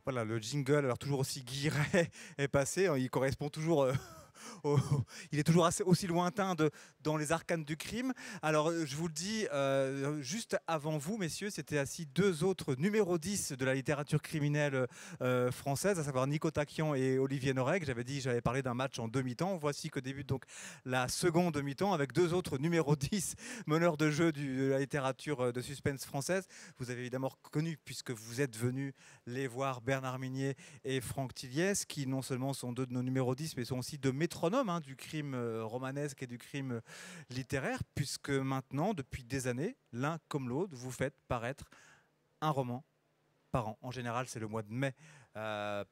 Voilà, le jingle, alors toujours aussi guiré, est passé. Il correspond toujours. Au- il est toujours aussi lointain dans les arcanes du crime. Alors, je vous le dis, juste avant vous, messieurs, c'était assis deux autres numéro 10 de la littérature criminelle française, à savoir Nico Taquian et Olivier Norek. J'avais parlé d'un match en demi-temps. Voici que débute donc la seconde demi-temps avec deux autres numéro 10 meneurs de jeu de la littérature de suspense française. Vous avez évidemment reconnu, puisque vous êtes venus les voir, Bernard Minier et Franck Tilliès, qui non seulement sont deux de nos numéros 10, mais sont aussi deux métronomes du crime romanesque et du crime littéraire, puisque maintenant, depuis des années, l'un comme l'autre, vous faites paraître un roman par an. En général, c'est le mois de mai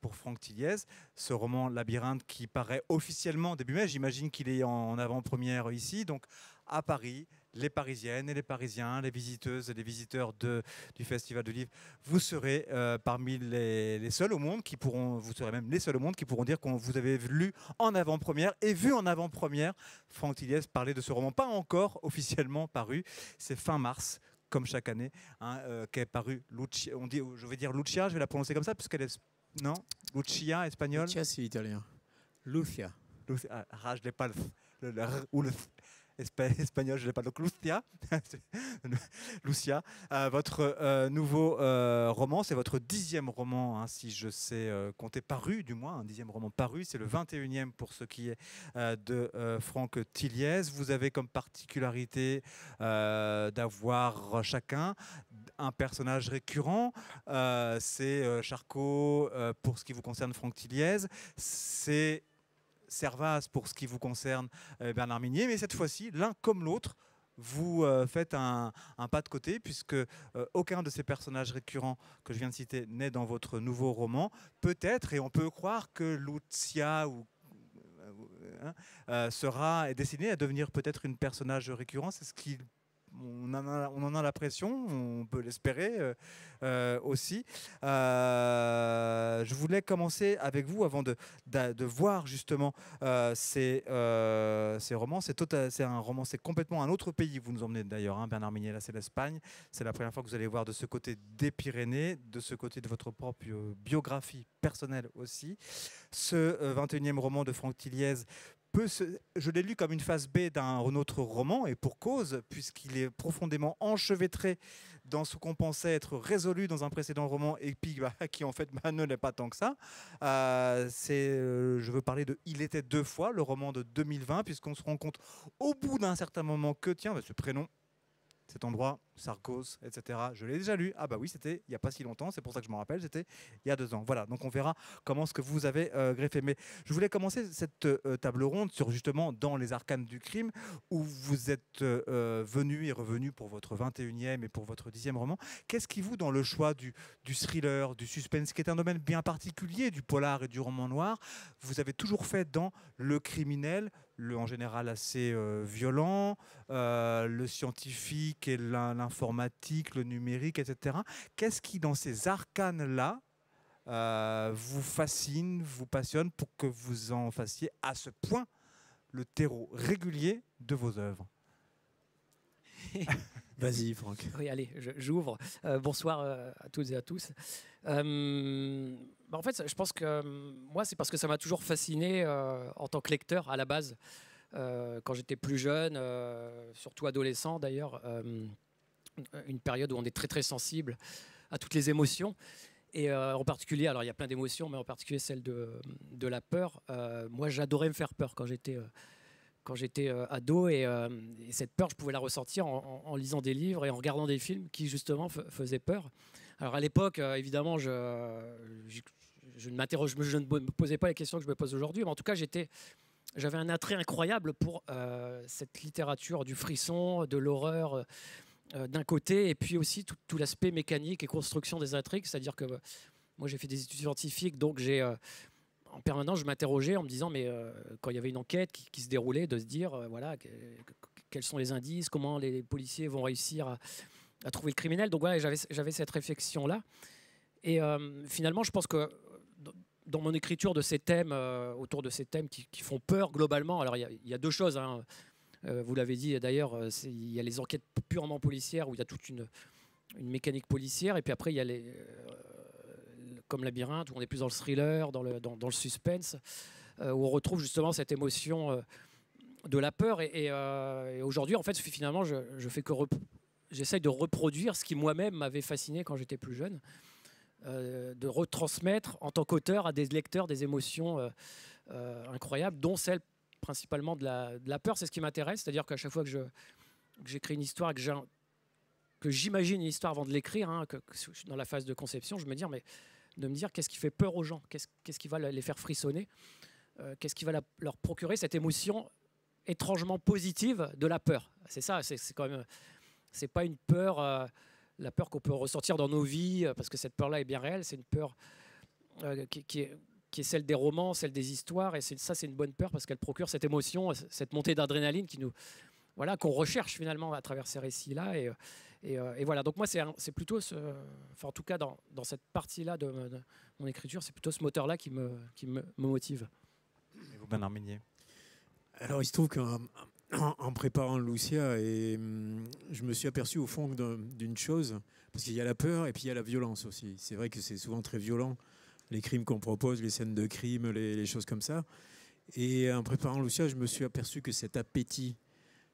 pour Franck Tilliès. Ce roman Labyrinthe qui paraît officiellement début mai, j'imagine qu'il est en avant-première ici, donc à Paris. Les Parisiennes et les Parisiens, les visiteuses et les visiteurs du Festival du Livre, vous serez parmi les seuls au monde qui pourront, vous serez même les seuls au monde qui pourront dire qu'on vous avez lu en avant-première et vu en avant-première Franck Tilliès parler de ce roman, pas encore officiellement paru. C'est fin mars, comme chaque année, qu'est paru Lucia. On dit, je vais dire Lucia, je vais la prononcer comme ça, puisqu'elle est. Non, Lucia, espagnol. Lucia, c'est italien. Lucia. Je n'ai pas le R ou le espagnol, je n'ai pas. Donc Lucia, Lucia, votre nouveau roman, c'est votre 10e roman, hein, si je sais compter, paru du moins, un 10e roman paru, c'est le 21e pour ce qui est de Franck Tilliès. Vous avez comme particularité d'avoir chacun un personnage récurrent, c'est Charcot pour ce qui vous concerne Franck Tilliès, c'est Servaz pour ce qui vous concerne Bernard Minier, mais cette fois-ci, l'un comme l'autre, vous faites un pas de côté, puisque aucun de ces personnages récurrents que je viens de citer n'est dans votre nouveau roman. Peut-être, et on peut croire que Lucia est destinée à devenir peut-être une personnage récurrent. C'est ce qui on en a la pression, on peut l'espérer aussi. Je voulais commencer avec vous avant de voir justement ces romans. C'est un roman, c'est complètement un autre pays. Vous nous emmenez d'ailleurs, hein, Bernard Minier, là c'est l'Espagne. C'est la première fois que vous allez voir de ce côté des Pyrénées, de ce côté de votre propre biographie personnelle aussi. Ce 21e roman de Franck Tilliès je l'ai lu comme une phase B d'un autre roman, et pour cause, puisqu'il est profondément enchevêtré dans ce qu'on pensait être résolu dans un précédent roman, et puis qui en fait ne l'est pas tant que ça. Je veux parler de Il était deux fois, le roman de 2020, puisqu'on se rend compte au bout d'un certain moment que, tiens, ce prénom, cet endroit, Sarcos, etc. Je l'ai déjà lu. Ah bah oui, c'était il n'y a pas si longtemps, c'est pour ça que je m'en rappelle, c'était il y a 2 ans. Voilà, donc on verra comment ce que vous avez greffé. Mais je voulais commencer cette table ronde sur justement dans les arcanes du crime, où vous êtes venu et revenu pour votre 21e et pour votre 10e roman. Qu'est-ce qui vous, dans le choix du thriller, du suspense, qui est un domaine bien particulier du polar et du roman noir, vous avez toujours fait dans le criminel, en général assez violent, le scientifique et l'informatique, le numérique, etc. Qu'est-ce qui, dans ces arcanes-là, vous fascine, vous passionne pour que vous en fassiez à ce point le terreau régulier de vos œuvres? Vas-y, Franck. Oui, allez, j'ouvre. Bonsoir à toutes et à tous. En fait, je pense que moi, c'est parce que ça m'a toujours fasciné en tant que lecteur à la base. Quand j'étais plus jeune, surtout adolescent d'ailleurs, une période où on est très très sensible à toutes les émotions. Et en particulier, alors il y a plein d'émotions, mais en particulier celle de la peur. Moi, j'adorais me faire peur quand j'étais ado, et cette peur, je pouvais la ressentir en lisant des livres et en regardant des films qui justement faisaient peur. Alors à l'époque, évidemment, je ne me posais pas les questions que je me pose aujourd'hui, mais en tout cas, j'avais un attrait incroyable pour cette littérature du frisson, de l'horreur d'un côté, et puis aussi tout l'aspect mécanique et construction des intrigues. C'est-à-dire que moi, j'ai fait des études scientifiques, donc en permanence, je m'interrogeais en me disant, mais quand il y avait une enquête qui se déroulait, de se dire, voilà, quels sont les indices, comment les policiers vont réussir à trouver le criminel. Donc voilà, j'avais cette réflexion-là. Et finalement, je pense que dans mon écriture de ces thèmes, autour de ces thèmes qui font peur globalement, alors il y a deux choses, hein. Vous l'avez dit d'ailleurs, il y a les enquêtes purement policières où il y a toute une mécanique policière, et puis après il y a comme Labyrinthe, où on est plus dans le thriller, dans le suspense, où on retrouve justement cette émotion de la peur. Et aujourd'hui, en fait, finalement, j'essaye de reproduire ce qui moi-même m'avait fasciné quand j'étais plus jeune, de retransmettre en tant qu'auteur à des lecteurs des émotions incroyables, dont celle principalement de la peur. C'est ce qui m'intéresse, c'est-à-dire qu'à chaque fois que j'écris une histoire, que j'imagine une histoire avant de l'écrire, hein, que dans la phase de conception, de me dire qu'est-ce qui fait peur aux gens, qu'est-ce qui va les faire frissonner, qu'est-ce qui va leur procurer cette émotion étrangement positive de la peur. C'est ça, c'est quand même, c'est pas une peur, la peur qu'on peut ressentir dans nos vies, parce que cette peur-là est bien réelle. C'est une peur qui est celle des romans, celle des histoires, et ça, c'est une bonne peur parce qu'elle procure cette émotion, cette montée d'adrénaline qu'on recherche finalement à travers ces récits-là. Et voilà, donc moi, c'est plutôt en tout cas, dans cette partie-là de mon écriture, c'est plutôt ce moteur-là qui me motive. Et vous, Bernard Minier? Alors, il se trouve qu'en préparant Lucia, je me suis aperçu au fond d'une chose, parce qu'il y a la peur et puis il y a la violence aussi. C'est vrai que c'est souvent très violent, les crimes qu'on propose, les scènes de crime, les choses comme ça. Et en préparant Lucia, je me suis aperçu que cet appétit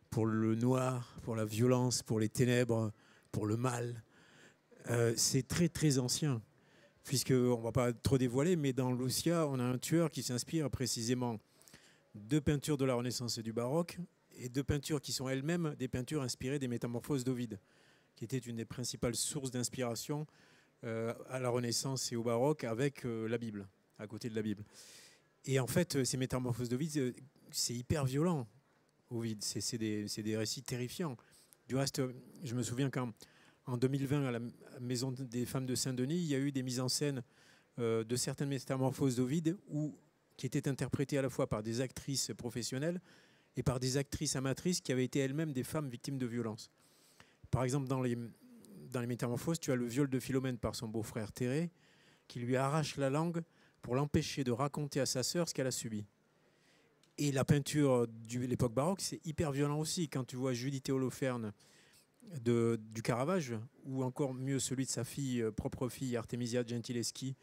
pour le noir, pour la violence, pour les ténèbres, pour le mal, c'est très très ancien. Puisqu'on ne va pas trop dévoiler, mais dans Lucia, on a un tueur qui s'inspire précisément de peintures de la Renaissance et du baroque, et de peintures qui sont elles-mêmes des peintures inspirées des Métamorphoses d'Ovide, qui était une des principales sources d'inspiration à la Renaissance et au baroque, avec la Bible, à côté de la Bible. Et en fait, ces Métamorphoses d'Ovide, c'est hyper violent, Ovide. C'est des récits terrifiants. Du reste, je me souviens qu'en 2020, à la Maison des Femmes de Saint-Denis, il y a eu des mises en scène de certaines Métamorphoses d'Ovide qui étaient interprétées à la fois par des actrices professionnelles et par des actrices amatrices qui avaient été elles-mêmes des femmes victimes de violences. Par exemple, dans les Métamorphoses, tu as le viol de Philomène par son beau-frère Thérée, qui lui arrache la langue pour l'empêcher de raconter à sa sœur ce qu'elle a subi. Et la peinture de l'époque baroque, c'est hyper violent aussi. Quand tu vois Judith et Holoferne du Caravage, ou encore mieux celui de sa propre fille, Artemisia Gentileschi,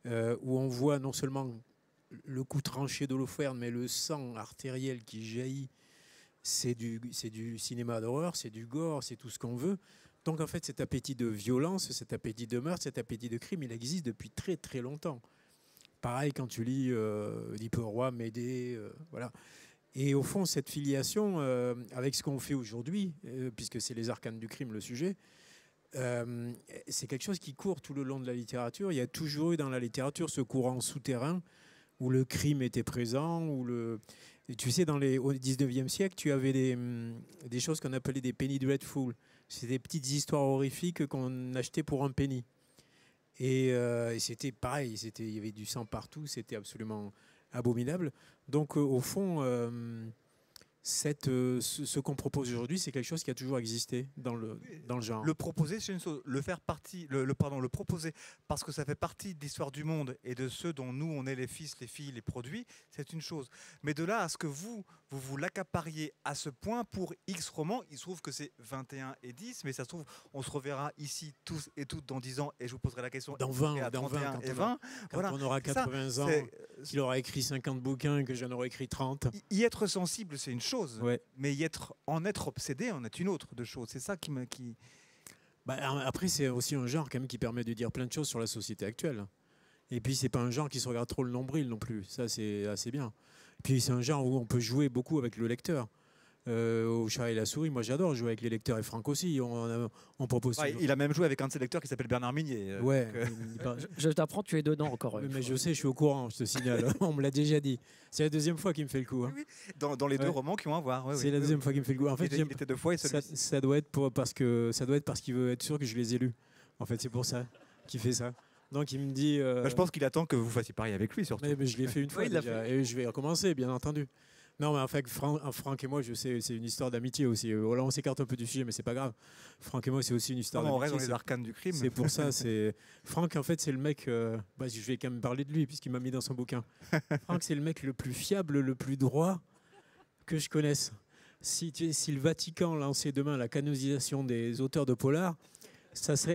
où on voit non seulement le coup tranché d'Holoferne, mais le sang artériel qui jaillit, c'est du cinéma d'horreur, c'est du gore, c'est tout ce qu'on veut. Donc en fait, cet appétit de violence, cet appétit de meurtre, cet appétit de crime, il existe depuis très très longtemps. Pareil quand tu lis Oedipe Roi, Médée, voilà. Et au fond, cette filiation, avec ce qu'on fait aujourd'hui, puisque c'est les arcanes du crime le sujet, c'est quelque chose qui court tout le long de la littérature. Il y a toujours eu dans la littérature ce courant souterrain où le crime était présent, tu sais, au 19e siècle, tu avais des choses qu'on appelait des penny dreadful. C'était des petites histoires horrifiques qu'on achetait pour un penny. Et c'était pareil, il y avait du sang partout, c'était absolument abominable. Donc au fond, ce qu'on propose aujourd'hui, c'est quelque chose qui a toujours existé dans le genre. Le proposer, c'est une chose. Le proposer parce que ça fait partie de l'histoire du monde et de ceux dont nous, on est les fils, les filles, les produits, c'est une chose. Mais de là à ce que vous l'accapariez à ce point pour X romans, il se trouve que c'est 21 et 10, mais ça se trouve, on se reverra ici tous et toutes dans 10 ans et je vous poserai la question. Dans 20, quand on aura 80 ans, qu'il aura écrit 50 bouquins et que j'en aurai écrit 30. Y être sensible, c'est une chose, ouais. Mais en être obsédé, en est une autre de chose. C'est ça qui me... Après, c'est aussi un genre quand même qui permet de dire plein de choses sur la société actuelle. Et puis, c'est pas un genre qui se regarde trop le nombril non plus. Ça, c'est assez bien. Puis, c'est un genre où on peut jouer beaucoup avec le lecteur. Au chat et la souris, moi j'adore jouer avec les lecteurs, et Franck aussi. On propose. Ouais, il a même joué avec un de ses lecteurs qui s'appelle Bernard Minier. Ouais. Je t'apprends, tu es dedans encore. Mais je sais, je suis au courant, je te signale. On me l'a déjà dit. C'est la deuxième fois qu'il me fait le coup. Hein. Oui, dans les deux romans qui ont à voir. C'est la deuxième fois qu'il me fait le coup. En fait, il était 2 fois et ça doit être parce qu'il veut être sûr que je les ai lus. En fait, c'est pour ça qu'il fait ça. Donc il me dit. Je pense qu'il attend que vous fassiez pareil avec lui surtout. Mais je l'ai fait une fois déjà, et je vais recommencer, bien entendu. Non, mais en fait, Franck et moi, je sais, c'est une histoire d'amitié aussi. Là, on s'écarte un peu du sujet, mais c'est pas grave. Franck et moi, c'est aussi une histoire d'amitié. On reste dans les arcanes du crime. C'est pour ça. Franck, en fait, c'est le mec. Je vais quand même parler de lui puisqu'il m'a mis dans son bouquin. Franck, c'est le mec le plus fiable, le plus droit que je connaisse. Si le Vatican lançait demain la canonisation des auteurs de polar,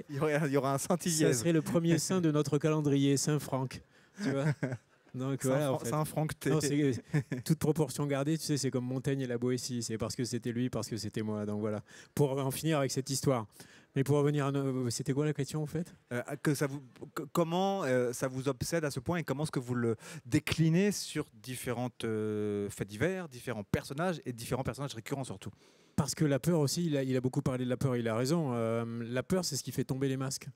il y aura un Saint-Iliès. Ça serait le premier saint de notre calendrier, Saint Franck. Tu vois. Donc voilà, en fait. Saint-Franck, toute proportion gardée, tu sais, c'est comme Montaigne et la Boétie. C'est parce que c'était lui, parce que c'était moi. Donc voilà, pour en finir avec cette histoire. Mais pour revenir à c'était quoi la question en fait? Comment ça vous obsède à ce point et comment est-ce que vous le déclinez sur différentes faits divers, différents personnages et différents personnages récurrents surtout? Parce que la peur aussi, il a beaucoup parlé de la peur, il a raison. La peur, c'est ce qui fait tomber les masques.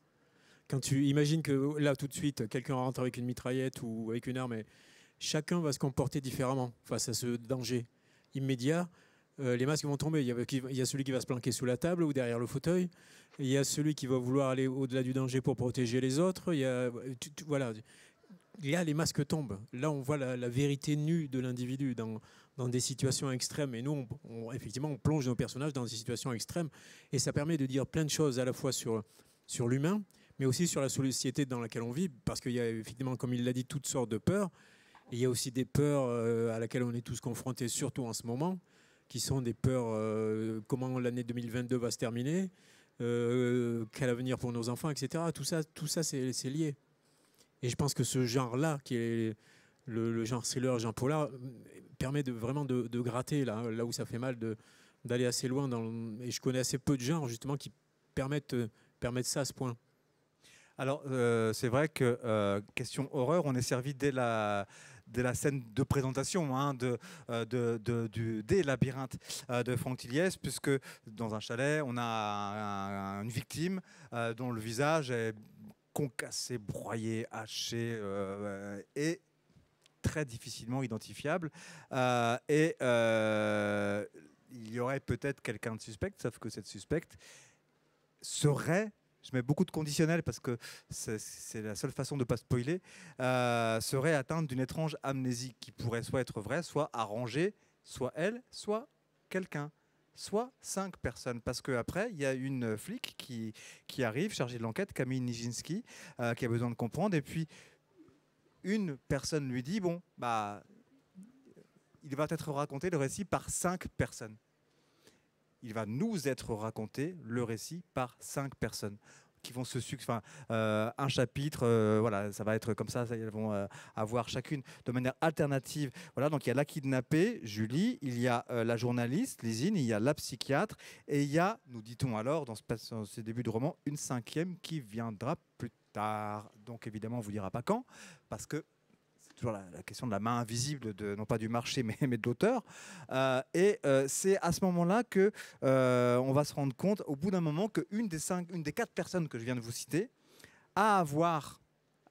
Quand tu imagines que là, tout de suite, quelqu'un rentre avec une mitraillette ou avec une arme, et chacun va se comporter différemment face à ce danger immédiat. Les masques vont tomber. Il y a celui qui va se planquer sous la table ou derrière le fauteuil. Il y a celui qui va vouloir aller au-delà du danger pour protéger les autres. Voilà. Là, les masques tombent. Là, on voit la vérité nue de l'individu dans des situations extrêmes. Et nous, effectivement, on plonge nos personnages dans des situations extrêmes. Et ça permet de dire plein de choses à la fois sur l'humain, mais aussi sur la société dans laquelle on vit, parce qu'il y a effectivement, comme il l'a dit, toutes sortes de peurs. Et il y a aussi des peurs à laquelle on est tous confrontés, surtout en ce moment, qui sont des peurs, comment l'année 2022 va se terminer, quel avenir pour nos enfants, etc. Tout ça c'est lié. Et je pense que ce genre-là, qui est le genre thriller, genre polar, permet vraiment de gratter là où ça fait mal, d'aller assez loin. Et je connais assez peu de genres, justement, qui permettent ça à ce point. Alors, c'est vrai que question horreur, on est servi dès la scène de présentation des labyrinthes de Franck Tilliès, puisque dans un chalet, on a une victime dont le visage est concassé, broyé, haché et très difficilement identifiable. Il y aurait peut-être quelqu'un de suspect, sauf que cette suspecte serait... Je mets beaucoup de conditionnels parce que c'est la seule façon de ne pas spoiler, serait atteinte d'une étrange amnésie qui pourrait soit être vraie, soit arrangée, soit elle, soit quelqu'un, soit 5 personnes. Parce qu'après, il y a une flic qui arrive, chargée de l'enquête, Camille Nijinsky, qui a besoin de comprendre. Et puis, une personne lui dit, bon, bah, il va être raconté le récit par 5 personnes. Il va nous être raconté le récit par 5 personnes qui vont un chapitre, voilà, ça va être comme ça, elles vont avoir chacune de manière alternative. Voilà, donc il y a la kidnappée, Julie, il y a la journaliste, Lizine, il y a la psychiatre, et il y a, nous dit-on alors, dans ce début de roman, une 5e qui viendra plus tard. Donc évidemment, on ne vous dira pas quand, parce que toujours la question de la main invisible, non pas du marché, mais de l'auteur. C'est à ce moment-là qu'on va se rendre compte, au bout d'un moment, qu'une des 4 personnes que je viens de vous citer a à voir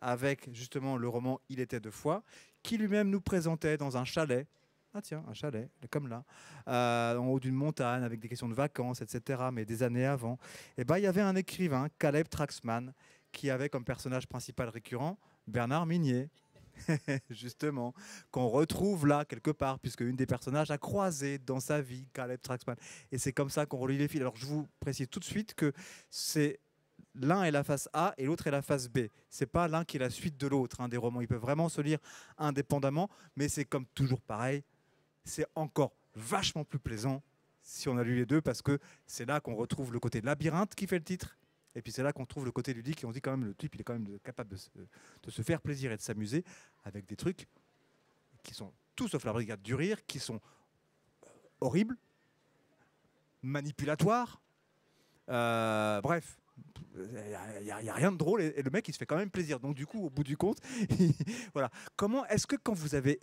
avec justement le roman « Il était 2 fois », qui lui-même nous présentait dans un chalet. Ah tiens, un chalet, comme là, en haut d'une montagne, avec des questions de vacances, etc., mais des années avant. Et ben, il y avait un écrivain, Caleb Traxman, qui avait comme personnage principal récurrent Bernard Minier. Justement, qu'on retrouve là quelque part, puisque une des personnages a croisé dans sa vie Caleb Traxman. Et c'est comme ça qu'on relie les fils. Alors je vous précise tout de suite que c'est l'un est la face A et l'autre est la face B. C'est pas l'un qui est la suite de l'autre des romans. Ils peuvent vraiment se lire indépendamment, mais c'est comme toujours pareil. C'est encore vachement plus plaisant si on a lu les deux, parce que c'est là qu'on retrouve le côté labyrinthe qui fait le titre. Et puis c'est là qu'on trouve le côté ludique et on dit quand même le type il est quand même capable de se faire plaisir et de s'amuser avec des trucs qui sont tout sauf la brigade du rire, qui sont horribles, manipulatoires, bref, il n'y a rien de drôle et le mec il se fait quand même plaisir. Donc du coup au bout du compte, voilà. Comment est-ce que quand vous avez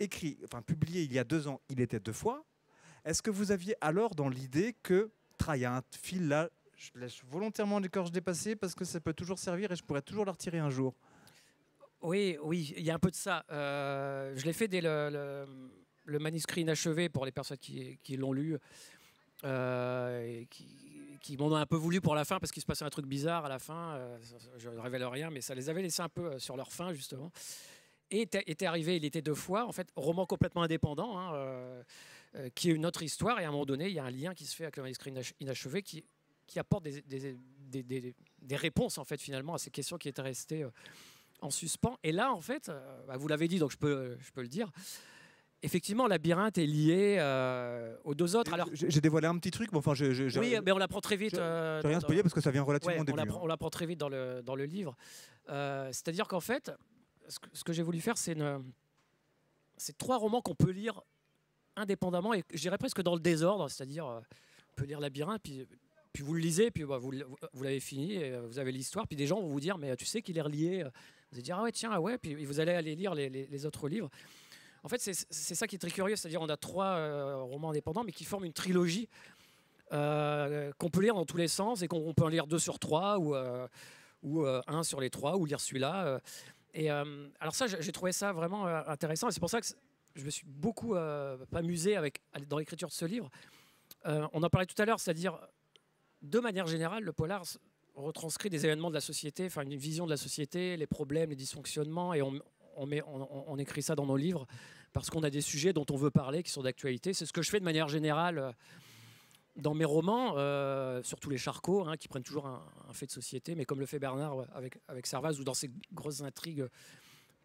publié il y a 2 ans, Il était 2 fois, est-ce que vous aviez alors dans l'idée que il y a un fil là, je laisse volontairement l'écorche dépassée parce que ça peut toujours servir et je pourrais toujours le retirer un jour. Oui, il y a un peu de ça. Je l'ai fait dès le manuscrit inachevé pour les personnes qui l'ont lu, et qui m'en ont un peu voulu pour la fin parce qu'il se passait un truc bizarre à la fin. Je ne révèle rien, mais ça les avait laissés un peu sur leur fin, justement. Et était arrivé, Il était 2 fois, en fait, roman complètement indépendant, qui est une autre histoire. Et à un moment donné, il y a un lien qui se fait avec le manuscrit inachevé qui apporte des réponses, en fait, finalement, à ces questions qui étaient restées en suspens. Et là, en fait, vous l'avez dit, donc je peux le dire, effectivement, Labyrinthe est lié aux deux autres. Alors, J'ai dévoilé un petit truc, mais enfin, oui, mais on l'apprend très vite. j'ai rien spoilé parce que ça vient relativement au début. On l'apprend très vite dans le livre. C'est-à-dire qu'en fait, ce que j'ai voulu faire, c'est 3 romans qu'on peut lire indépendamment et je dirais presque dans le désordre. C'est-à-dire, on peut lire Labyrinthe, puis vous le lisez, puis bah, vous l'avez fini, et vous avez l'histoire, puis des gens vont vous dire, mais tu sais qu'il est relié. Vous allez dire, ah ouais, tiens, ah ouais, puis vous allez aller lire les autres livres. En fait, c'est ça qui est très curieux, c'est-à-dire on a 3 romans indépendants, mais qui forment une trilogie qu'on peut lire dans tous les sens, et qu'on peut en lire 2 sur 3, ou 1 sur les 3, ou lire celui-là. Alors ça, j'ai trouvé ça vraiment intéressant, et c'est pour ça que je me suis beaucoup amusé dans l'écriture de ce livre. On en parlait tout à l'heure, c'est-à-dire, de manière générale, le polar retranscrit des événements de la société, enfin une vision de la société, les problèmes, les dysfonctionnements, et on écrit ça dans nos livres parce qu'on a des sujets dont on veut parler, qui sont d'actualité. C'est ce que je fais de manière générale dans mes romans, surtout les Charcot, qui prennent toujours un fait de société, mais comme le fait Bernard avec Servaz, ou dans ces grosses intrigues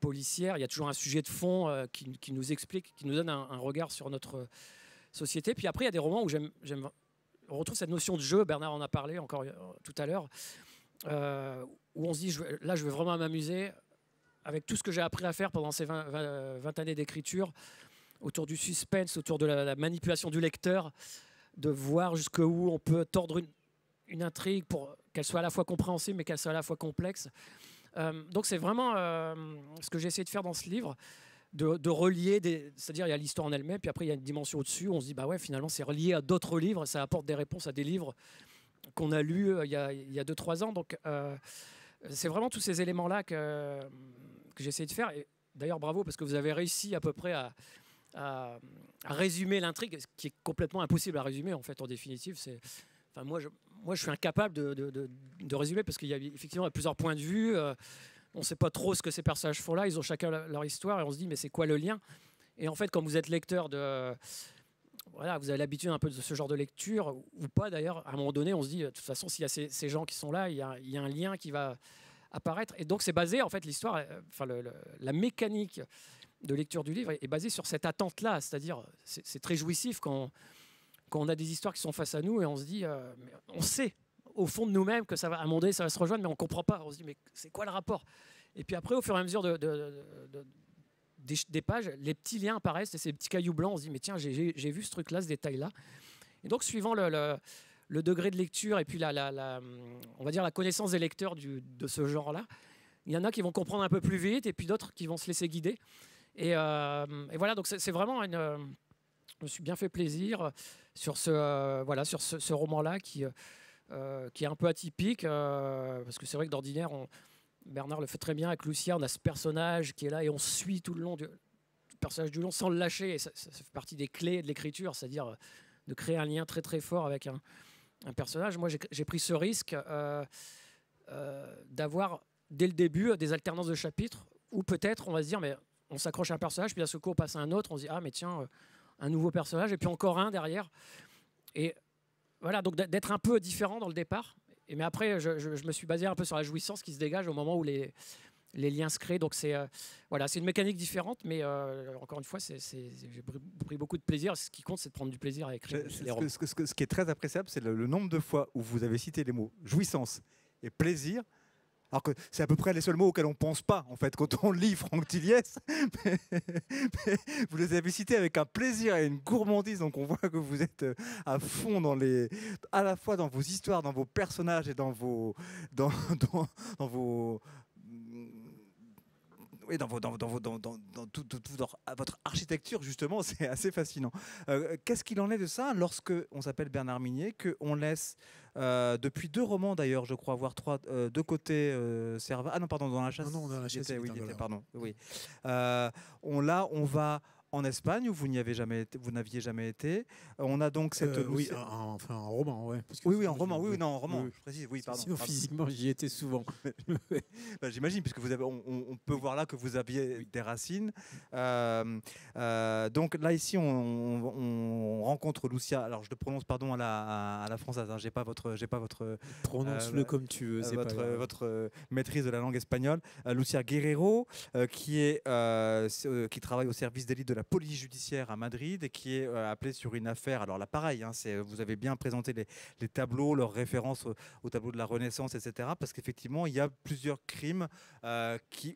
policières, il y a toujours un sujet de fond qui nous explique, qui nous donne un regard sur notre société. Puis après, il y a des romans où on retrouve cette notion de jeu, Bernard en a parlé encore tout à l'heure, où on se dit, là je vais vraiment m'amuser avec tout ce que j'ai appris à faire pendant ces 20 années d'écriture, autour du suspense, autour de la manipulation du lecteur, de voir jusqu'où on peut tordre une intrigue pour qu'elle soit à la fois compréhensible mais qu'elle soit à la fois complexe. Donc c'est vraiment ce que j'ai essayé de faire dans ce livre, de relier, c'est-à-dire il y a l'histoire en elle-même, puis après il y a une dimension au-dessus, on se dit bah ouais, finalement c'est relié à d'autres livres, ça apporte des réponses à des livres qu'on a lus il y a 2-3 ans. Donc c'est vraiment tous ces éléments-là que j'ai essayé de faire. Et d'ailleurs bravo, parce que vous avez réussi à peu près à résumer l'intrigue, ce qui est complètement impossible à résumer en fait, en définitive. Enfin, moi je suis incapable de résumer, parce qu'il y a effectivement plusieurs points de vue. On ne sait pas trop ce que ces personnages font là, ils ont chacun leur histoire, et on se dit mais c'est quoi le lien? Et en fait, quand vous êtes lecteur voilà, vous avez l'habitude un peu de ce genre de lecture, ou pas d'ailleurs, à un moment donné on se dit de toute façon, s'il y a ces gens qui sont là, il y a un lien qui va apparaître. Et donc c'est basé, en fait, l'histoire, enfin la mécanique de lecture du livre est basée sur cette attente-là, c'est-à-dire c'est très jouissif quand on a des histoires qui sont face à nous, et on se dit, mais on sait au fond de nous-mêmes que ça va, à un moment donné, ça va se rejoindre, mais on ne comprend pas. On se dit, mais c'est quoi le rapport? Et puis après, au fur et à mesure des pages, les petits liens apparaissent, et ces petits cailloux blancs, on se dit, mais tiens, j'ai vu ce truc-là, ce détail-là. Et donc, suivant le degré de lecture, et puis on va dire la connaissance des lecteurs de ce genre-là, il y en a qui vont comprendre un peu plus vite, et puis d'autres qui vont se laisser guider. Et voilà, donc c'est vraiment je me suis bien fait plaisir sur ce roman-là qui est un peu atypique, parce que c'est vrai que d'ordinaire, Bernard le fait très bien avec Lucia, on a ce personnage qui est là et on suit tout le long du personnage du long sans le lâcher, et ça fait partie des clés de l'écriture, c'est-à-dire de créer un lien très très fort avec un personnage. Moi j'ai pris ce risque d'avoir dès le début des alternances de chapitres, où peut-être on va se dire mais on s'accroche à un personnage, puis à ce coup on passe à un autre, on se dit ah mais tiens, un nouveau personnage, et puis encore un derrière. Et voilà, donc d'être un peu différent dans le départ. Mais après, je me suis basé un peu sur la jouissance qui se dégage au moment où les liens se créent. Donc c'est une mécanique différente, mais encore une fois, j'ai pris beaucoup de plaisir. Ce qui compte, c'est de prendre du plaisir à écrire les romans. Ce qui est très appréciable, c'est le nombre de fois où vous avez cité les mots jouissance et plaisir, alors que c'est à peu près les seuls mots auxquels on ne pense pas, en fait, quand on lit Franck Tilliès. Mais vous les avez cités avec un plaisir et une gourmandise, donc on voit que vous êtes à fond à la fois dans vos histoires, dans vos personnages et dans votre architecture, justement. C'est assez fascinant. Qu'est-ce qu'il en est de ça lorsque on s'appelle Bernard Minier, qu'on laisse depuis 2 romans d'ailleurs, je crois avoir 3 de côté Servaz. Ah non, pardon, dans la chasse. Non, dans la chasse. Oui, pardon. Oui. On va en Espagne, où vous n'aviez jamais été. On a donc cette... oui, enfin en roman, ouais. Parce que oui, en roman. Oui, non, en roman. Oui. Je précise. Oui, pardon. Sinon, physiquement, j'y étais souvent. Bah, j'imagine, puisque on peut voir là que vous aviez des racines. Donc là, ici, on rencontre Lucia. Alors, je le prononce, pardon, à la française. J'ai pas votre Prononce-le comme tu veux. Votre maîtrise de la langue espagnole. Lucia Guerrero, qui travaille au service d'élite de la police judiciaire à Madrid et qui est appelé sur une affaire. Alors là, pareil, hein, vous avez bien présenté les tableaux, leurs références au tableau de la Renaissance, etc. Parce qu'effectivement, il y a plusieurs crimes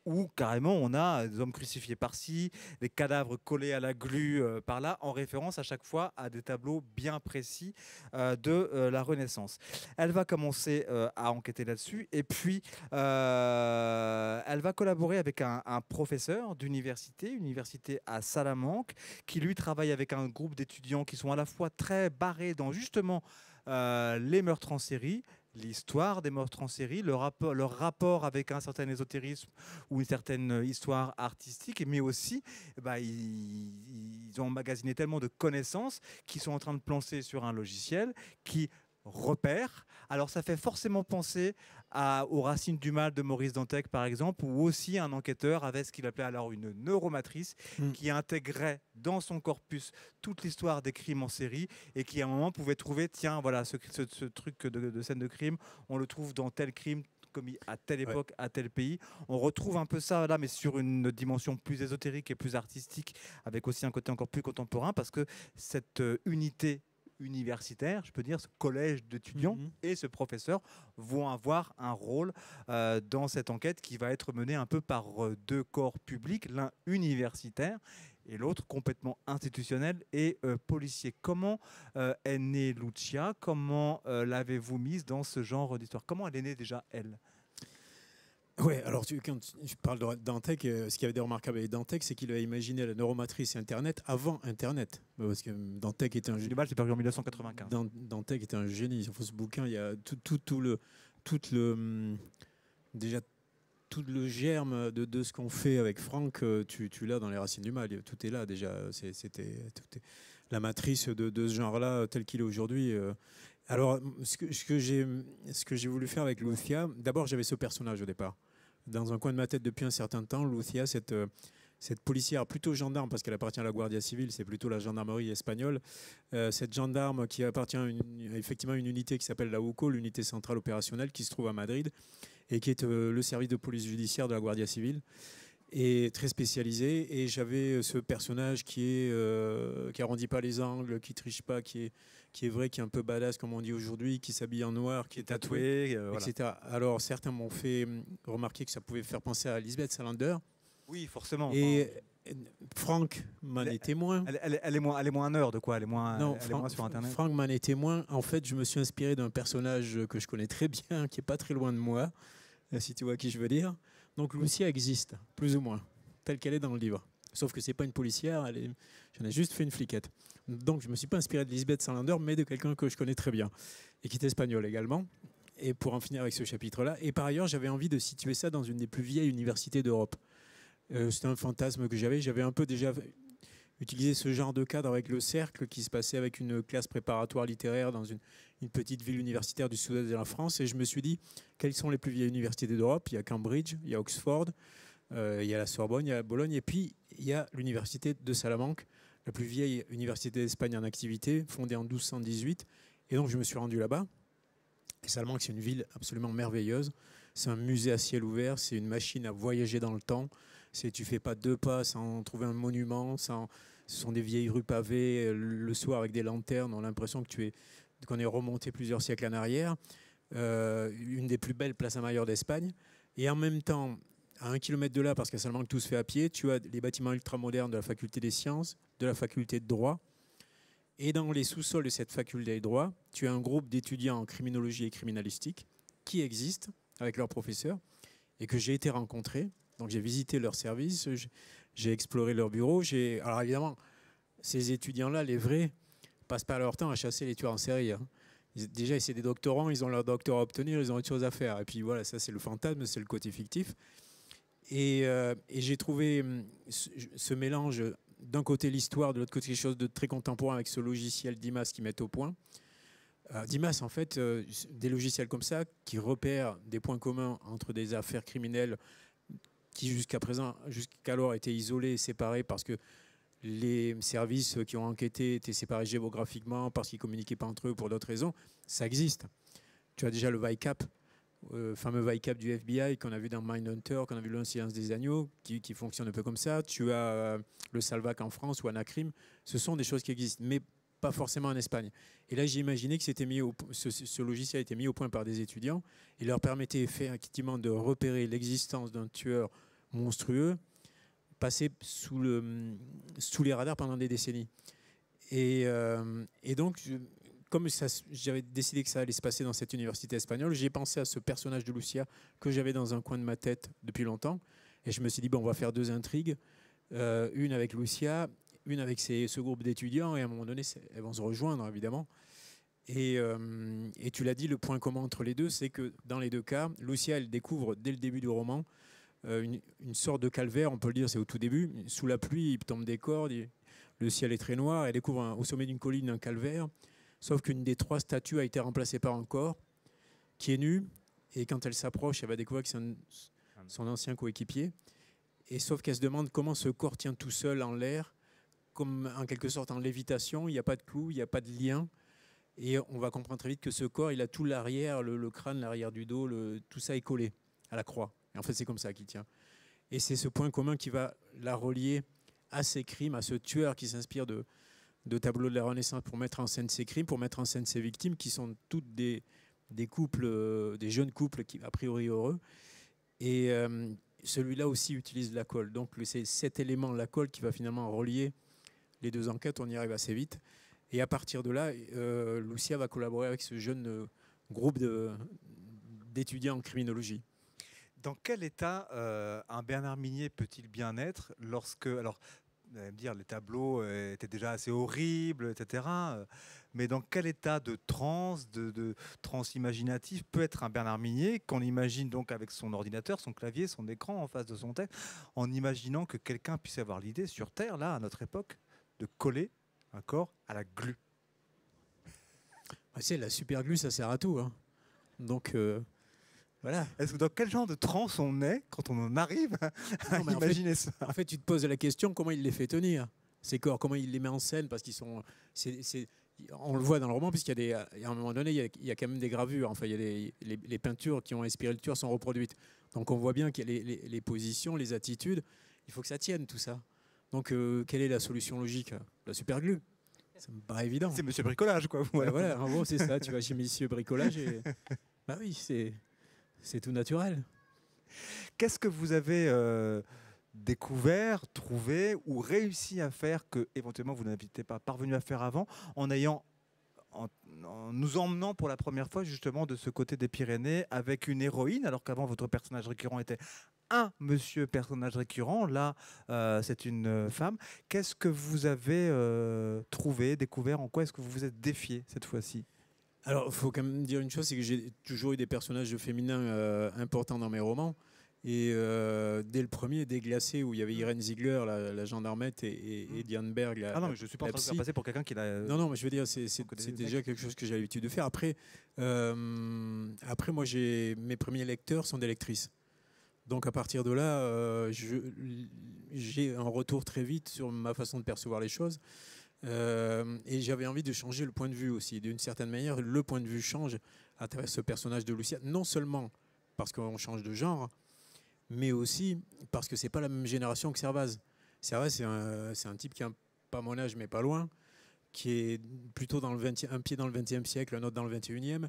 où carrément on a des hommes crucifiés par-ci, des cadavres collés à la glu par-là, en référence à chaque fois à des tableaux bien précis de la Renaissance. Elle va commencer à enquêter là-dessus et puis elle va collaborer avec un professeur université à Salamanque, qui lui travaille avec un groupe d'étudiants qui sont à la fois très barrés dans justement les meurtres en série, l'histoire des meurtres en série, leur rapport avec un certain ésotérisme ou une certaine histoire artistique, mais aussi ils ont emmagasiné tellement de connaissances qu'ils sont en train de plancer sur un logiciel qui repère. Alors ça fait forcément penser aux Racines du mal de Maurice Dantec par exemple, ou aussi un enquêteur avec ce qu'il appelait alors une neuromatrice qui intégrait dans son corpus toute l'histoire des crimes en série et qui à un moment pouvait trouver, tiens voilà, ce truc de scène de crime, on le trouve dans tel crime commis à telle époque, à tel pays. On retrouve un peu ça là, mais sur une dimension plus ésotérique et plus artistique, avec aussi un côté encore plus contemporain, parce que cette unité universitaire, je peux dire, ce collège d'étudiants et ce professeur vont avoir un rôle dans cette enquête qui va être menée un peu par deux corps publics, l'un universitaire et l'autre complètement institutionnel et policier. Comment est née Lucia? Comment l'avez-vous mise dans ce genre d'histoire? Comment elle est née déjà, elle? Ouais, alors quand tu parles de Dantec, ce qui avait été remarquable avec Dantec, c'est qu'il a imaginé la neuromatrice Internet avant Internet. Parce que Dantec était un génie. C'est paru en 1995. Dantec était un génie. Sur ce bouquin, il y a déjà tout le germe de ce qu'on fait avec Franck. Tu l'as dans les Racines du mal. Tout est là déjà. La matrice de ce genre-là, tel qu'il est aujourd'hui. Alors, ce que j'ai voulu faire avec Lucia, d'abord j'avais ce personnage au départ. Dans un coin de ma tête depuis un certain temps, Lucia, cette policière, plutôt gendarme, parce qu'elle appartient à la Guardia Civile, c'est plutôt la gendarmerie espagnole, cette gendarme qui appartient effectivement à une unité qui s'appelle la UCO, l'unité centrale opérationnelle, qui se trouve à Madrid, et qui est le service de police judiciaire de la Guardia Civile, et très spécialisé. Et j'avais ce personnage qui arrondit pas les angles, qui triche pas, qui est vrai, qui est un peu badass comme on dit aujourd'hui, qui s'habille en noir, qui est tatoué, etc. Voilà. Alors certains m'ont fait remarquer que ça pouvait faire penser à Lisbeth Salander. Oui, forcément. Et Franck m'en est témoin. Elle est moins nerd, quoi. Elle est moins sur Internet. Franck m'en est témoin. En fait, je me suis inspiré d'un personnage que je connais très bien, qui est pas très loin de moi, si tu vois qui je veux dire. Donc Lucia existe, plus ou moins, telle qu'elle est dans le livre. Sauf que c'est pas une policière, j'en ai juste fait une fliquette. Donc je me suis pas inspiré de Lisbeth Salander, mais de quelqu'un que je connais très bien, et qui est espagnol également. Et pour en finir avec ce chapitre-là. Et par ailleurs, j'avais envie de situer ça dans une des plus vieilles universités d'Europe. C'était un fantasme que j'avais. J'avais un peu déjà utilisé ce genre de cadre avec le cercle qui se passait avec une classe préparatoire littéraire dans une petite ville universitaire du sud-est de la France. Et je me suis dit, quelles sont les plus vieilles universités d'Europe? Il y a Cambridge, il y a Oxford, il y a la Sorbonne, il y a Bologne, et puis il y a l'université de Salamanque, la plus vieille université d'Espagne en activité, fondée en 1218. Et donc je me suis rendu là-bas. Et Salamanque, c'est une ville absolument merveilleuse. C'est un musée à ciel ouvert, c'est une machine à voyager dans le temps. Tu fais pas 2 pas sans trouver un monument. Ce sont des vieilles rues pavées le soir avec des lanternes. On a l'impression qu'on est remonté plusieurs siècles en arrière. Une des plus belles places Mayor d'Espagne. Et en même temps, à 1 kilomètre de là, parce qu'à Salamanque tout se fait à pied, tu as les bâtiments ultramodernes de la faculté des sciences, de la faculté de droit. Et dans les sous-sols de cette faculté de droit, tu as un groupe d'étudiants en criminologie et criminalistique qui existe avec leurs professeurs et que j'ai été rencontrer. Donc j'ai visité leur service, j'ai exploré leur bureau. Alors évidemment, ces étudiants-là, les vrais, passent pas leur temps à chasser les tueurs en série. Hein. Déjà, c'est des doctorants, ils ont leur doctorat à obtenir, ils ont autre chose à faire. Et puis voilà, ça c'est le fantasme, c'est le côté fictif. Et j'ai trouvé ce mélange, d'un côté l'histoire, de l'autre côté quelque chose de très contemporain avec ce logiciel d'IMAS qu'ils mettent au point. D'IMAS, en fait, des logiciels comme ça qui repèrent des points communs entre des affaires criminelles qui jusqu'alors étaient isolés, séparés parce que les services qui ont enquêté étaient séparés géographiquement, parce qu'ils ne communiquaient pas entre eux pour d'autres raisons. Ça existe. Tu as déjà le VICAP fameux VICAP du FBI qu'on a vu dans Mindhunter, qu'on a vu dans Le Silence des agneaux, qui fonctionne un peu comme ça. Tu as le Salvac en France ou Anacrim. Ce sont des choses qui existent, mais pas forcément en Espagne. Et là, j'ai imaginé que ce logiciel a été mis au point par des étudiants. Il leur permettait effectivement de repérer l'existence d'un tueur monstrueux, passé sous les radars pendant des décennies. Et donc, comme j'avais décidé que ça allait se passer dans cette université espagnole, j'ai pensé à ce personnage de Lucia que j'avais dans un coin de ma tête depuis longtemps. Et je me suis dit, bon, on va faire 2 intrigues. Une avec Lucia, une avec ce groupe d'étudiants. Et à un moment donné, elles vont se rejoindre, évidemment. Et tu l'as dit, le point commun entre les deux, c'est que dans les 2 cas, Lucia, elle découvre dès le début du roman une sorte de calvaire, on peut le dire, c'est au tout début. Sous la pluie, il tombe des cordes, le ciel est très noir. Elle découvre au sommet d'une colline un calvaire. Sauf qu'une des 3 statues a été remplacée par un corps qui est nu. Et quand elle s'approche, elle va découvrir que c'est son ancien coéquipier. Et sauf qu'elle se demande comment ce corps tient tout seul en l'air, comme en quelque sorte en lévitation. Il n'y a pas de clou, il n'y a pas de lien. Et on va comprendre très vite que ce corps, il a tout l'arrière, le crâne, l'arrière du dos, tout ça est collé à la croix. Et en fait, c'est comme ça qu'il tient. Et c'est ce point commun qui va la relier à ces crimes, à ce tueur qui s'inspire de tableaux de la Renaissance pour mettre en scène ses crimes, pour mettre en scène ses victimes, qui sont toutes des couples, des jeunes couples qui, a priori heureux. Et celui-là aussi utilise la colle. Donc c'est cet élément, la colle, qui va finalement relier les 2 enquêtes. On y arrive assez vite. Et à partir de là, Lucia va collaborer avec ce jeune groupe d'étudiants en criminologie. Dans quel état un Bernard Minier peut-il bien être lorsque... Alors, vous allez me dire, les tableaux étaient déjà assez horribles, etc. Mais dans quel état de transe, de transe imaginative peut être un Bernard Minier, qu'on imagine donc avec son ordinateur, son clavier, son écran en face de son texte, en imaginant que quelqu'un puisse avoir l'idée sur Terre, là, à notre époque, de coller un corps à la glu. C'est la super glue, ça sert à tout. Hein. Donc... Voilà. Est-ce que dans quel genre de transe on est quand on en arrive à imaginer ça? En fait, tu te poses la question comment il les fait tenir, ces corps, comment il les met en scène, parce qu'ils sont... on le voit dans le roman, puisqu'il y a à un moment donné, il y a quand même des gravures, enfin, il y a les peintures qui ont inspiré le tueur sont reproduites. Donc on voit bien qu'il y a les positions, les attitudes, il faut que ça tienne tout ça. Donc quelle est la solution logique? La superglue. Ça me paraît évident. C'est Monsieur Bricolage, quoi. Voilà, en gros, c'est ça. Tu vas chez Monsieur Bricolage et... Bah oui, c'est tout naturel. Qu'est-ce que vous avez découvert, trouvé ou réussi à faire que éventuellement vous n'étiez pas parvenu à faire avant, en nous emmenant pour la première fois justement de ce côté des Pyrénées avec une héroïne, alors qu'avant votre personnage récurrent était un monsieur personnage récurrent, là c'est une femme. Qu'est-ce que vous avez trouvé, découvert, en quoi est-ce que vous vous êtes défié cette fois-ci? Alors, il faut quand même dire une chose, c'est que j'ai toujours eu des personnages féminins importants dans mes romans. Et dès le premier, dès Glacé, où il y avait Irène Ziegler, la gendarmette, et Diane Berg, Ah non, mais je ne suis pas en train de faire passer pour quelqu'un qui l'a... Non, mais je veux dire, c'est déjà quelque chose que j'ai l'habitude de faire. Après moi, mes premiers lecteurs sont des lectrices. Donc, à partir de là, j'ai un retour très vite sur ma façon de percevoir les choses. Et j'avais envie de changer le point de vue aussi. D'une certaine manière, le point de vue change à travers ce personnage de Lucia, non seulement parce qu'on change de genre, mais aussi parce que c'est pas la même génération que Servaz. Servaz, c'est un type qui a pas mon âge, mais pas loin, qui est plutôt dans un pied dans le XXe siècle, un autre dans le XXIe,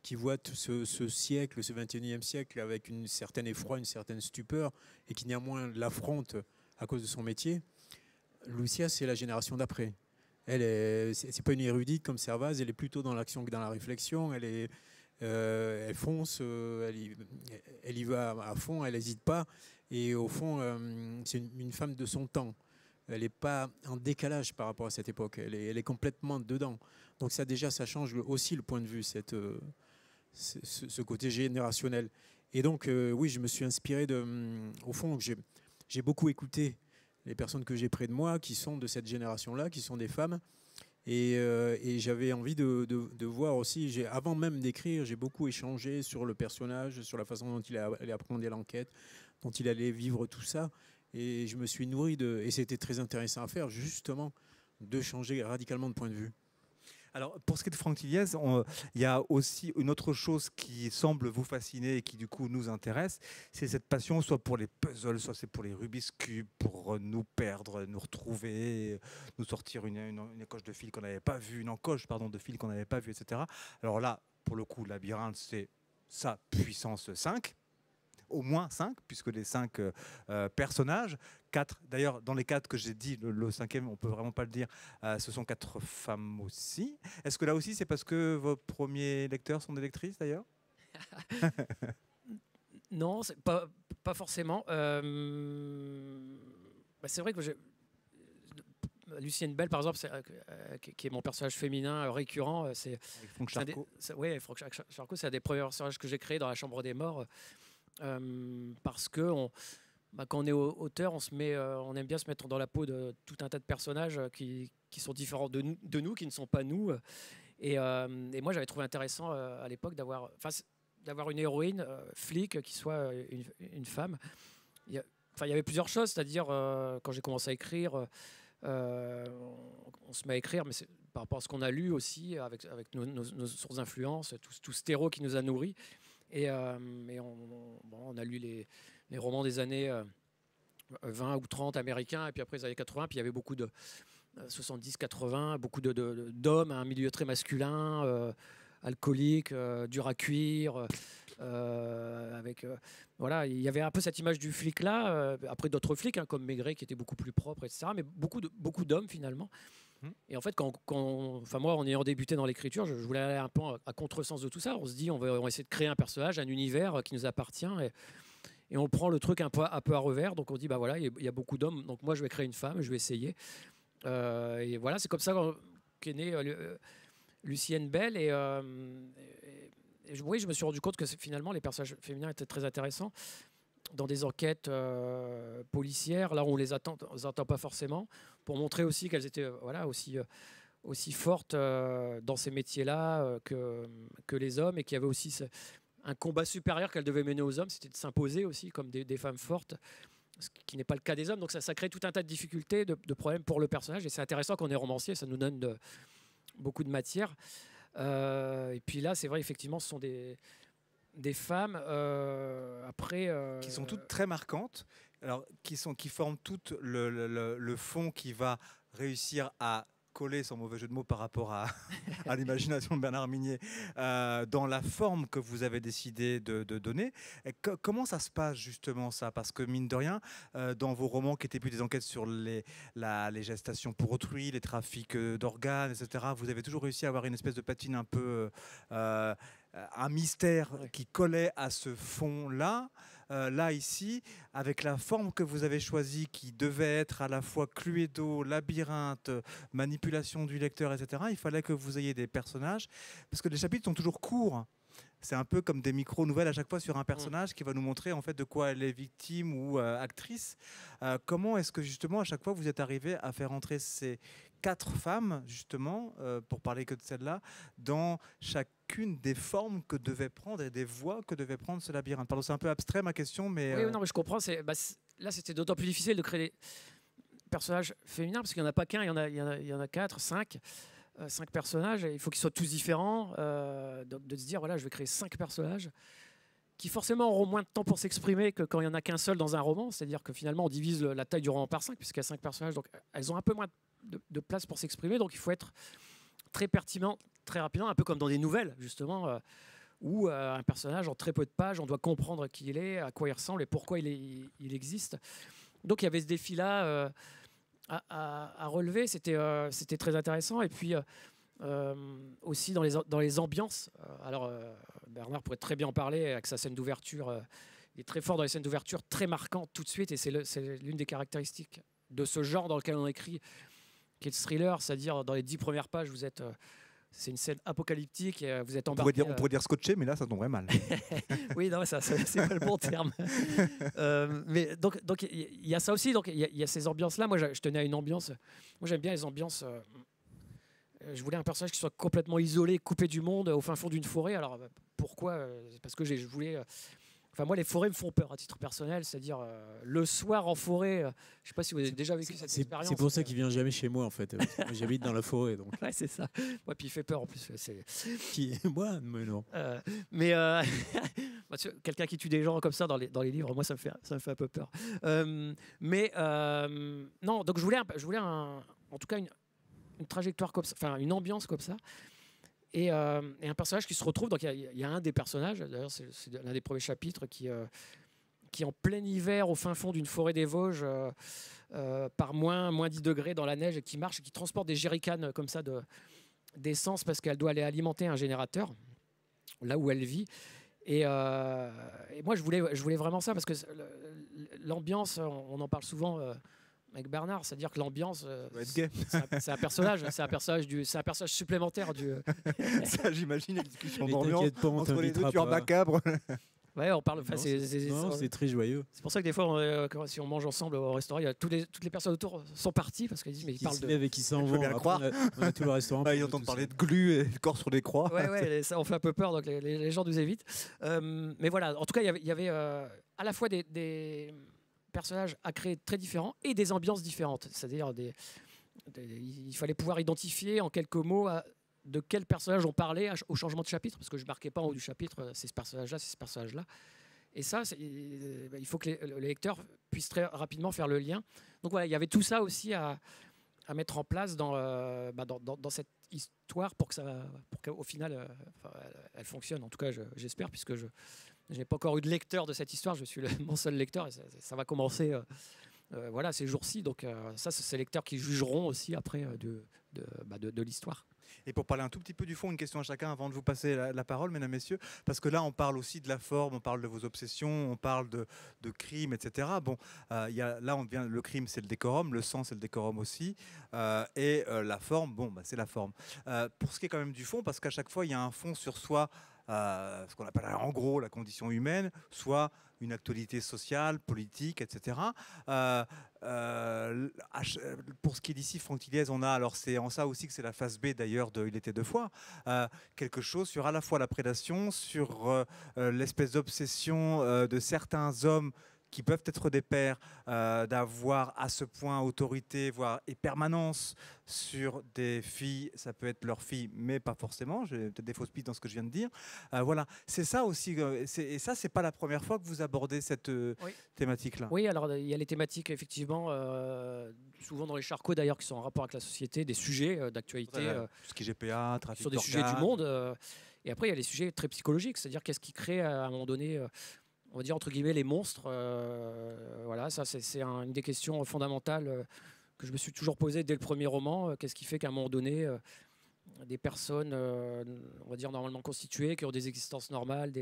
qui voit tout ce siècle, ce XXIe siècle, avec une certaine effroi, une certaine stupeur, et qui néanmoins l'affronte à cause de son métier. Lucia, c'est la génération d'après. C'est pas une érudite comme Servaz, elle est plutôt dans l'action que dans la réflexion. Elle fonce, elle y va à fond, elle n'hésite pas. Et au fond, c'est une femme de son temps. Elle n'est pas en décalage par rapport à cette époque. Elle est complètement dedans. Donc ça, déjà, ça change aussi le point de vue, ce côté générationnel. Et donc, oui, je me suis inspiré au fond, j'ai beaucoup écouté les personnes que j'ai près de moi, qui sont de cette génération-là, qui sont des femmes. Et j'avais envie de voir aussi, avant même d'écrire, j'ai beaucoup échangé sur le personnage, sur la façon dont il allait apprendre l'enquête, dont il allait vivre tout ça. Et je me suis nourri et c'était très intéressant à faire, justement, de changer radicalement de point de vue. Alors, pour ce qui est de Franck Tilliez, il y a aussi une autre chose qui semble vous fasciner et qui, du coup, nous intéresse. C'est cette passion, soit pour les puzzles, soit c'est pour les Rubik's Cube, pour nous perdre, nous retrouver, nous sortir une encoche de fil qu'on n'avait pas vue, une encoche, pardon, de fil qu'on n'avait pas vue, etc. Alors là, pour le coup, Labyrinthe, c'est sa puissance 5. Au moins 5, puisque les 5 personnages, 4, d'ailleurs dans les 4 que j'ai dit, le cinquième, on peut vraiment pas le dire, ce sont 4 femmes aussi. Est-ce que là aussi c'est parce que vos premiers lecteurs sont des lectrices d'ailleurs? Non, pas forcément. C'est vrai que Lucienne Bell, par exemple, qui est mon personnage féminin récurrent, c'est Franck Charcot. Oui, Franck Charcot, c'est un des premiers personnages que j'ai créé dans La Chambre des Morts. Parce que quand on est auteur, on aime bien se mettre dans la peau de tout un tas de personnages qui sont différents de nous, qui ne sont pas nous. Et moi, j'avais trouvé intéressant à l'époque d'avoir une héroïne flic qui soit une femme. Il y avait plusieurs choses, c'est-à-dire quand j'ai commencé à écrire, on se met à écrire, mais c'est par rapport à ce qu'on a lu aussi, avec nos sources d'influence, tout ce terreau qui nous a nourris. Et on a lu les romans des années 20 ou 30 américains, et puis après les années 80, puis il y avait beaucoup de 70-80, beaucoup d'hommes, un milieu très masculin, alcoolique, dur à cuire, voilà, il y avait un peu cette image du flic là, après d'autres flics comme Maigret qui était beaucoup plus propre, etc., mais beaucoup d'hommes finalement. Et en fait, moi, en ayant débuté dans l'écriture, je voulais aller un peu à contresens de tout ça. On se dit, on va essayer de créer un personnage, un univers qui nous appartient, et on prend le truc un peu à revers. Donc on se dit, bah voilà, il y a beaucoup d'hommes, donc moi je vais créer une femme, je vais essayer. Et voilà, c'est comme ça qu'est née Lucienne Bell. Oui, je me suis rendu compte que finalement les personnages féminins étaient très intéressants dans des enquêtes policières, là où on les attend pas forcément, pour montrer aussi qu'elles étaient aussi fortes dans ces métiers-là que les hommes, et qu'il y avait aussi un combat supérieur qu'elles devaient mener aux hommes, c'était de s'imposer aussi comme des femmes fortes, ce qui n'est pas le cas des hommes. Donc ça crée tout un tas de difficultés, de problèmes pour le personnage, et c'est intéressant qu'on est romancier, ça nous donne beaucoup de matière. Et puis là, c'est vrai, effectivement, ce sont des femmes qui sont toutes très marquantes, alors qui forment toutes le fond qui va réussir à coller, sans mauvais jeu de mots, par rapport à l'imagination de Bernard Minier, dans la forme que vous avez décidé de donner. Comment ça se passe justement ça? Parce que mine de rien, dans vos romans qui étaient plus des enquêtes sur les gestations pour autrui, les trafics d'organes, etc., vous avez toujours réussi à avoir une espèce de patine un peu... un mystère qui collait à ce fond-là. Là, ici, avec la forme que vous avez choisie, qui devait être à la fois Cluedo, labyrinthe, manipulation du lecteur, etc., il fallait que vous ayez des personnages, parce que les chapitres sont toujours courts. C'est un peu comme des micro-nouvelles à chaque fois sur un personnage qui va nous montrer en fait de quoi elle est victime ou actrice. Comment est-ce que justement à chaque fois vous êtes arrivé à faire entrer ces 4 femmes, justement, pour parler que de celle-là, dans chacune des formes que devait prendre et des voies que devait prendre ce labyrinthe? Pardon, c'est un peu abstrait ma question, mais... Oui, non, mais je comprends. Là, c'était d'autant plus difficile de créer des personnages féminins, parce qu'il n'y en a pas qu'un, il y en a 4, 5 personnages, et il faut qu'ils soient tous différents. Donc de se dire, voilà, je vais créer 5 personnages qui forcément auront moins de temps pour s'exprimer que quand il n'y en a qu'un seul dans un roman. C'est-à-dire que finalement, on divise la taille du roman par 5, puisqu'il y a 5 personnages, donc elles ont un peu moins de place pour s'exprimer. Donc il faut être très pertinent, très rapidement, un peu comme dans des nouvelles, justement, où un personnage, en très peu de pages, on doit comprendre qui il est, à quoi il ressemble et pourquoi il existe. Donc il y avait ce défi-là à relever, c'était très intéressant. Et puis aussi dans les ambiances. Alors Bernard pourrait très bien en parler avec sa scène d'ouverture. Il est très fort dans les scènes d'ouverture, très marquantes tout de suite, et c'est l'une des caractéristiques de ce genre dans lequel on écrit, qui est le thriller, c'est-à-dire dans les 10 premières pages, c'est une scène apocalyptique et vous êtes embarqué. On pourrait dire scotché, mais là ça tomberait mal. Oui, non, ça c'est pas le bon terme. Mais donc il y a ça aussi. Donc il y a ces ambiances-là. Moi, je tenais à une ambiance. Moi, j'aime bien les ambiances. Je voulais un personnage qui soit complètement isolé, coupé du monde, au fin fond d'une forêt. Alors pourquoi? Parce que je voulais Enfin, moi, les forêts me font peur à titre personnel, c'est-à-dire le soir en forêt. Je ne sais pas si vous avez déjà vécu cette expérience. C'est pour ça qu'il vient jamais chez moi en fait. Moi, j'habite dans la forêt, donc. Ouais, c'est ça. Ouais, puis il fait peur en plus. Moi, mais non. Mais quelqu'un qui tue des gens comme ça dans les livres, moi, ça me fait un peu peur. Non, donc je voulais en tout cas une trajectoire comme ça, enfin une ambiance comme ça. Et un personnage qui se retrouve, donc il y a un des personnages, d'ailleurs c'est l'un des premiers chapitres qui en plein hiver au fin fond d'une forêt des Vosges par moins 10 degrés dans la neige et qui marche et qui transporte des jerrycans comme ça d'essence parce qu'elle doit aller alimenter un générateur là où elle vit. Et moi je voulais vraiment ça parce que l'ambiance, on en parle souvent avec Bernard, c'est-à-dire que l'ambiance, c'est un personnage supplémentaire du. Ça, j'imagine, la discussion Mais d'ambiance t'inquiète pas, on entre les deux t'invitera tueurs pas. macabres. Ouais, on parle. Non, c'est très joyeux. C'est pour ça que des fois, si on mange ensemble au restaurant, toutes les personnes autour sont parties parce qu'elles disent mais ils parlent se lèvent et qui s'en vont. bien le Après, croire. on a tout le restaurant. Ils entendent parler de glu et de corps sur des croix. Ouais, ça on fait un peu peur, donc les gens nous évitent. Mais voilà, en tout cas, il y avait à la fois des personnages à créer très différents et des ambiances différentes. C'est-à-dire il fallait pouvoir identifier en quelques mots de quel personnage on parlait au changement de chapitre, parce que je ne marquais pas en haut du chapitre, c'est ce personnage-là, c'est ce personnage-là. Et ça, il faut que le lecteur puisse très rapidement faire le lien. Donc voilà, il y avait tout ça aussi à mettre en place dans cette histoire pour qu'au final, elle fonctionne. En tout cas, j'espère, puisque je n'ai pas encore eu de lecteur de cette histoire. Je suis mon seul lecteur et ça va commencer ces jours-ci. Donc ça, c'est ces lecteurs qui jugeront aussi après de l'histoire. Et pour parler un tout petit peu du fond, une question à chacun avant de vous passer la parole, mesdames, messieurs, parce que là, on parle aussi de la forme, on parle de vos obsessions, on parle de crimes, etc. Bon, le crime, c'est le décorum, le sang, c'est le décorum aussi, et la forme, c'est la forme. Pour ce qui est quand même du fond, parce qu'à chaque fois, il y a un fond sur soi, ce qu'on appelle en gros la condition humaine, soit une actualité sociale, politique, etc. Pour ce qui est d'ici, Franck Tilliez, on a, alors c'est en ça aussi que c'est la phase B d'ailleurs de Il était deux fois, quelque chose sur à la fois la prédation, sur l'espèce d'obsession de certains hommes qui peuvent être des pères, d'avoir à ce point autorité, voire et permanence sur des filles. Ça peut être leur fille, mais pas forcément. J'ai peut-être des fausses pistes dans ce que je viens de dire. Voilà, c'est ça aussi. Et ça, c'est pas la première fois que vous abordez cette thématique-là. Oui, alors il y a les thématiques, effectivement, souvent dans les charcots d'ailleurs, qui sont en rapport avec la société, des sujets d'actualité. Tout ce qui est GPA, trafic sur des sujets du monde. Et après, il y a les sujets très psychologiques, c'est-à-dire qu'est-ce qui crée à un moment donné... on va dire entre guillemets les monstres. Voilà, ça c'est une des questions fondamentales que je me suis toujours posée dès le premier roman. Qu'est-ce qui fait qu'à un moment donné, des personnes, on va dire normalement constituées, qui ont des existences normales,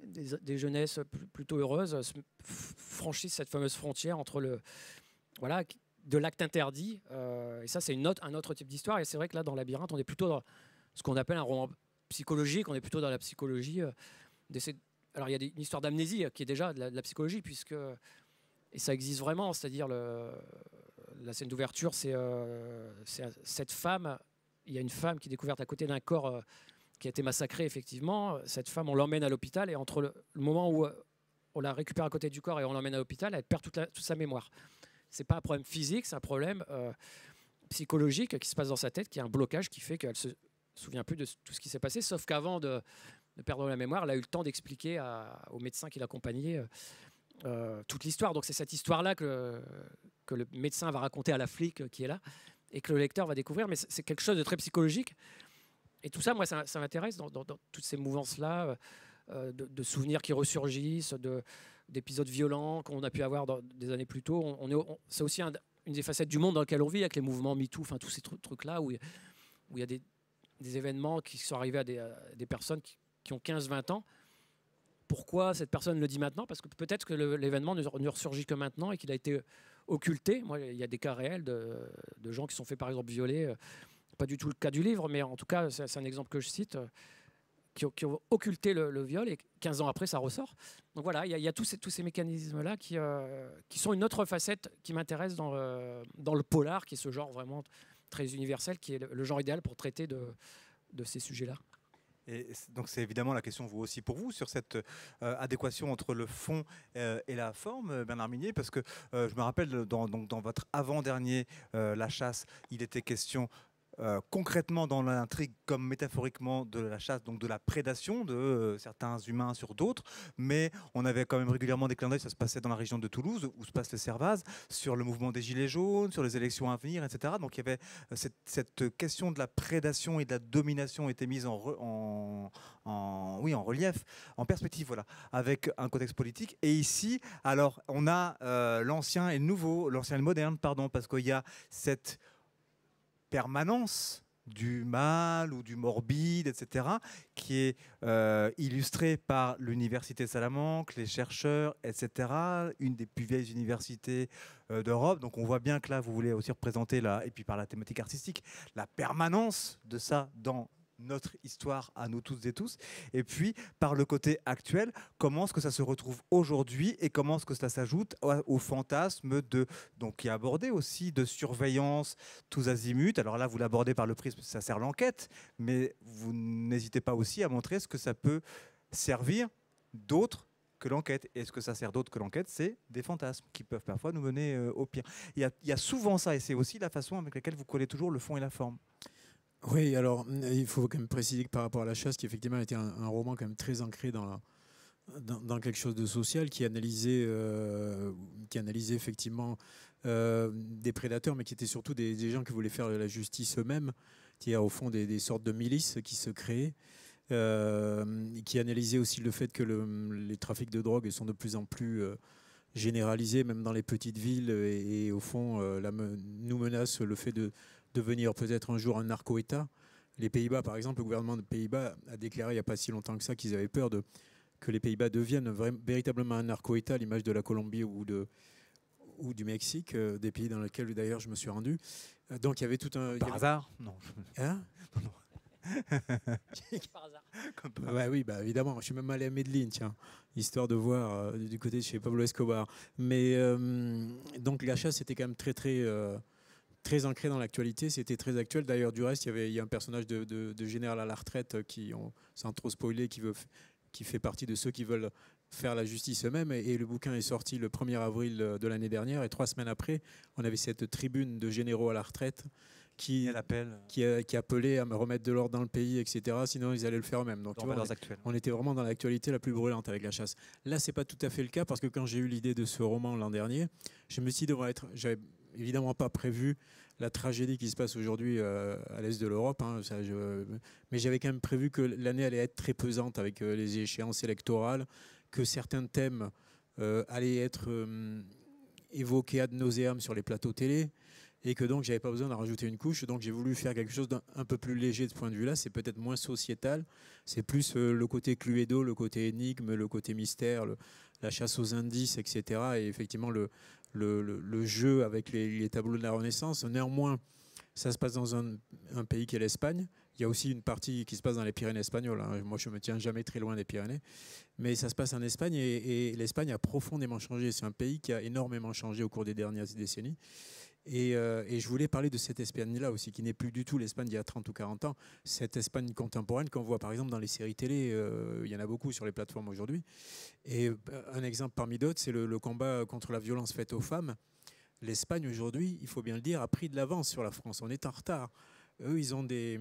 des jeunesses plutôt heureuses, franchissent cette fameuse frontière entre de l'acte interdit. Et ça, c'est un autre type d'histoire. Et c'est vrai que là, dans Labyrinthe, on est plutôt dans ce qu'on appelle un roman psychologique. On est plutôt dans la psychologie Alors, il y a une histoire d'amnésie qui est déjà de la psychologie, et ça existe vraiment, c'est-à-dire la scène d'ouverture, c'est cette femme, il y a une femme qui est découverte à côté d'un corps qui a été massacré, effectivement. Cette femme, on l'emmène à l'hôpital, et entre le moment où on la récupère à côté du corps et on l'emmène à l'hôpital, elle perd toute sa mémoire. C'est pas un problème physique, c'est un problème psychologique qui se passe dans sa tête, qui a un blocage qui fait qu'elle se souvient plus de tout ce qui s'est passé, sauf qu'avant de perdre la mémoire, elle a eu le temps d'expliquer au médecin qui l'accompagnait toute l'histoire. Donc c'est cette histoire-là que le médecin va raconter à la flic qui est là et que le lecteur va découvrir. Mais c'est quelque chose de très psychologique. Et tout ça, moi, ça m'intéresse dans toutes ces mouvances-là, de souvenirs qui ressurgissent, d'épisodes violents qu'on a pu avoir des années plus tôt. C'est aussi une des facettes du monde dans lequel on vit, avec les mouvements MeToo, enfin tous ces trucs-là, où il y a des événements qui sont arrivés à des personnes qui ont 15-20 ans. Pourquoi cette personne le dit maintenant? Parce que peut-être que l'événement ne ressurgit que maintenant et qu'il a été occulté. Moi, il y a des cas réels de gens qui sont fait par exemple violer, pas du tout le cas du livre, mais en tout cas, c'est un exemple que je cite, qui ont occulté le viol, et 15 ans après, ça ressort. Donc voilà, il y a tous ces mécanismes-là qui sont une autre facette qui m'intéresse dans le polar, qui est ce genre vraiment très universel, qui est le genre idéal pour traiter de ces sujets-là. Et donc c'est évidemment la question vous aussi pour vous sur cette adéquation entre le fond et la forme, Bernard Minier, parce que je me rappelle dans votre avant-dernier La Chasse, il était question concrètement dans l'intrigue comme métaphoriquement de la chasse, donc de la prédation de certains humains sur d'autres, mais on avait quand même régulièrement des clins d'œil, ça se passait dans la région de Toulouse, où se passe le Servaz, sur le mouvement des Gilets jaunes, sur les élections à venir, etc. Donc il y avait cette question de la prédation et de la domination était mise oui, en relief, en perspective, voilà, avec un contexte politique. Et ici, alors, on a l'ancien et le nouveau, l'ancien et le moderne, pardon, parce qu'il y a cette permanence du mal ou du morbide, etc., qui est illustrée par l'Université de Salamanque, les chercheurs, etc., une des plus vieilles universités d'Europe. Donc on voit bien que là, vous voulez aussi représenter, et puis par la thématique artistique, la permanence de ça dans notre histoire à nous toutes et tous, et puis par le côté actuel, comment est-ce que ça se retrouve aujourd'hui et comment est-ce que ça s'ajoute au fantasme donc qui est abordé aussi de surveillance tous azimuts. Alors là, vous l'abordez par le prisme, ça sert l'enquête, mais vous n'hésitez pas aussi à montrer ce que ça peut servir d'autre que l'enquête. Et ce que ça sert d'autre que l'enquête, c'est des fantasmes qui peuvent parfois nous mener au pire. Il y a souvent ça, et c'est aussi la façon avec laquelle vous collez toujours le fond et la forme. Oui, alors il faut quand même préciser que par rapport à La Chasse, qui effectivement était un roman quand même très ancré dans quelque chose de social, qui analysait effectivement des prédateurs, mais qui étaient surtout des gens qui voulaient faire la justice eux-mêmes, qui est au fond des sortes de milices qui se créaient, qui analysait aussi le fait que les trafics de drogue sont de plus en plus généralisés, même dans les petites villes, et au fond nous menace le fait de devenir peut-être un jour un narco-État. Les Pays-Bas, par exemple, le gouvernement des Pays-Bas a déclaré il n'y a pas si longtemps que ça qu'ils avaient peur que les Pays-Bas deviennent véritablement un narco-État, à l'image de la Colombie ou du Mexique, des pays dans lesquels d'ailleurs je me suis rendu. Donc il y avait tout un... Par hasard ? Non. Hein ? Non. Par hasard. Ouais, oui, bah, évidemment. Je suis même allé à Medellín, tiens, histoire de voir du côté de chez Pablo Escobar. Mais donc La Chasse, c'était quand même très ancré dans l'actualité, c'était très actuel. D'ailleurs, du reste, il y a un personnage de général à la retraite sans trop spoiler, qui fait partie de ceux qui veulent faire la justice eux-mêmes. Et le bouquin est sorti le 1er avril de l'année dernière. Et 3 semaines après, on avait cette tribune de généraux à la retraite qui appelait à me remettre de l'ordre dans le pays, etc. Sinon, ils allaient le faire eux-mêmes. Donc, tu vois, on était vraiment dans l'actualité la plus brûlante avec La Chasse. Là, c'est pas tout à fait le cas, parce que quand j'ai eu l'idée de ce roman l'an dernier, je me suis dit, j'avais évidemment pas prévu la tragédie qui se passe aujourd'hui à l'est de l'Europe, hein, mais j'avais quand même prévu que l'année allait être très pesante avec les échéances électorales, que certains thèmes allaient être évoqués ad nauseam sur les plateaux télé, et que donc j'avais pas besoin d'en rajouter une couche. Donc j'ai voulu faire quelque chose d'un peu plus léger de ce point de vue-là. C'est peut-être moins sociétal, c'est plus le côté Cluedo, le côté énigme, le côté mystère, la chasse aux indices, etc. Et effectivement le jeu avec les tableaux de la Renaissance. Néanmoins, ça se passe dans un pays qui est l'Espagne. Il y a aussi une partie qui se passe dans les Pyrénées espagnoles, hein. Moi, je ne me tiens jamais très loin des Pyrénées. Mais ça se passe en Espagne, et l'Espagne a profondément changé. C'est un pays qui a énormément changé au cours des dernières décennies. Et je voulais parler de cette Espagne-là aussi, qui n'est plus du tout l'Espagne d'il y a 30 ou 40 ans. Cette Espagne contemporaine qu'on voit par exemple dans les séries télé, il y en a beaucoup sur les plateformes aujourd'hui. Et un exemple parmi d'autres, c'est le combat contre la violence faite aux femmes. L'Espagne aujourd'hui, il faut bien le dire, a pris de l'avance sur la France. On est en retard. Eux, ils ont des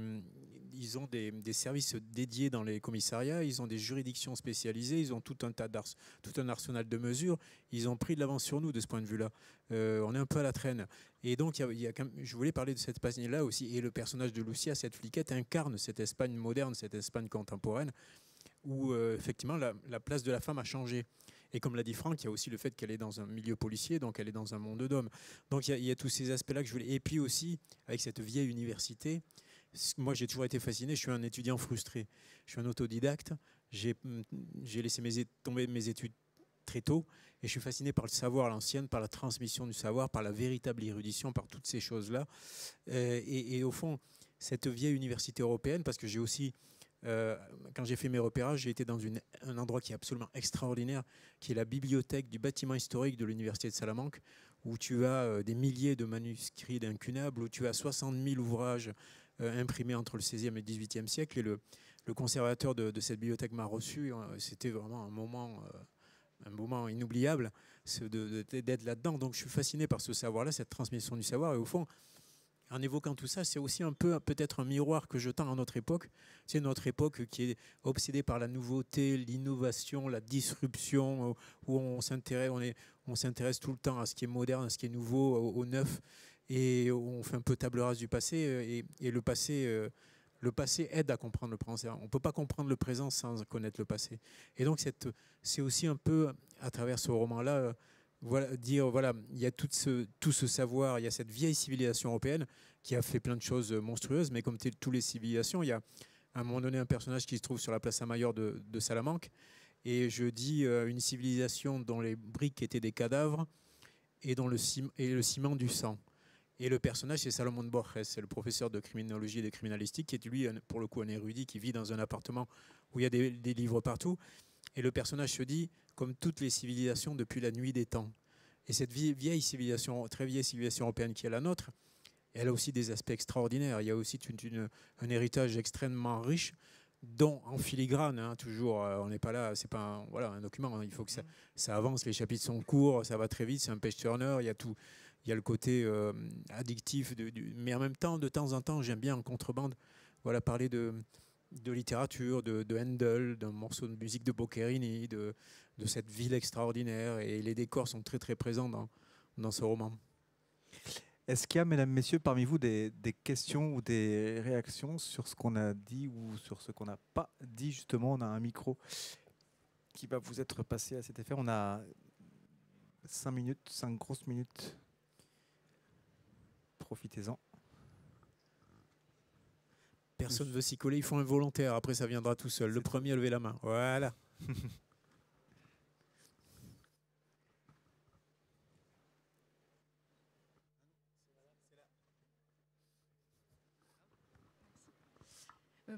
services dédiés dans les commissariats, ils ont des juridictions spécialisées, ils ont tout un arsenal de mesures. Ils ont pris de l'avance sur nous de ce point de vue-là. On est un peu à la traîne. Et donc, je voulais parler de cette Espagne-là aussi. Et le personnage de Lucia, cette fliquette, incarne cette Espagne moderne, cette Espagne contemporaine, où effectivement la place de la femme a changé. Et comme l'a dit Franck, il y a aussi le fait qu'elle est dans un milieu policier, donc elle est dans un monde d'hommes. Donc il y a tous ces aspects-là que je voulais. Et puis aussi, avec cette vieille université, moi j'ai toujours été fasciné, je suis un étudiant frustré. Je suis un autodidacte, j'ai laissé tomber mes études très tôt, et je suis fasciné par le savoir à l'ancienne, par la transmission du savoir, par la véritable érudition, par toutes ces choses-là. Et au fond, cette vieille université européenne, parce que j'ai aussi... quand j'ai fait mes repérages, j'ai été dans un endroit qui est absolument extraordinaire, qui est la bibliothèque du bâtiment historique de l'Université de Salamanque, où tu as des milliers de manuscrits d'incunables, où tu as 60 000 ouvrages imprimés entre le XVIe et le XVIIIe siècle. Et le conservateur de cette bibliothèque m'a reçu. C'était vraiment un moment inoubliable d'être là-dedans. Donc je suis fasciné par ce savoir-là, cette transmission du savoir. Et au fond, en évoquant tout ça, c'est aussi un peu peut-être un miroir que je tends à notre époque. C'est notre époque qui est obsédée par la nouveauté, l'innovation, la disruption, où on s'intéresse tout le temps à ce qui est moderne, à ce qui est nouveau, au neuf, et on fait un peu table rase du passé. Et le passé aide à comprendre le présent. On ne peut pas comprendre le présent sans connaître le passé. Et donc c'est aussi un peu, à travers ce roman-là, dire voilà, il y a tout ce savoir, il y a cette vieille civilisation européenne qui a fait plein de choses monstrueuses, mais comme toutes les civilisations, il y a à un moment donné un personnage qui se trouve sur la place Saint-Mayor de Salamanque, et je dis une civilisation dont les briques étaient des cadavres et le ciment du sang. Et le personnage, c'est Salomon de Borges, c'est le professeur de criminologie et de criminalistique, qui est lui, pour le coup, un érudit qui vit dans un appartement où il y a des livres partout. Et le personnage se dit, comme toutes les civilisations depuis la nuit des temps. Et cette vieille civilisation, très vieille civilisation européenne qui est la nôtre, elle a aussi des aspects extraordinaires. Il y a aussi un héritage extrêmement riche, dont en filigrane, hein, toujours, on n'est pas là, c'est pas un document, hein, il faut que ça avance, les chapitres sont courts, ça va très vite, c'est un page-turner, il y a tout. Il y a le côté addictif, mais en même temps, de temps en temps, j'aime bien en contrebande parler de littérature, de Handel, d'un morceau de musique de Boccherini, de cette ville extraordinaire. Et les décors sont très très présents dans ce roman. Est-ce qu'il y a, mesdames, messieurs, parmi vous des questions ou des réactions sur ce qu'on a dit ou sur ce qu'on n'a pas dit? Justement, on a un micro qui va vous être passé à cet effet. On a 5 minutes, 5 grosses minutes. Profitez-en. Personne ne veut s'y coller, il faut un volontaire. Après, ça viendra tout seul. Le premier à lever la main. Voilà.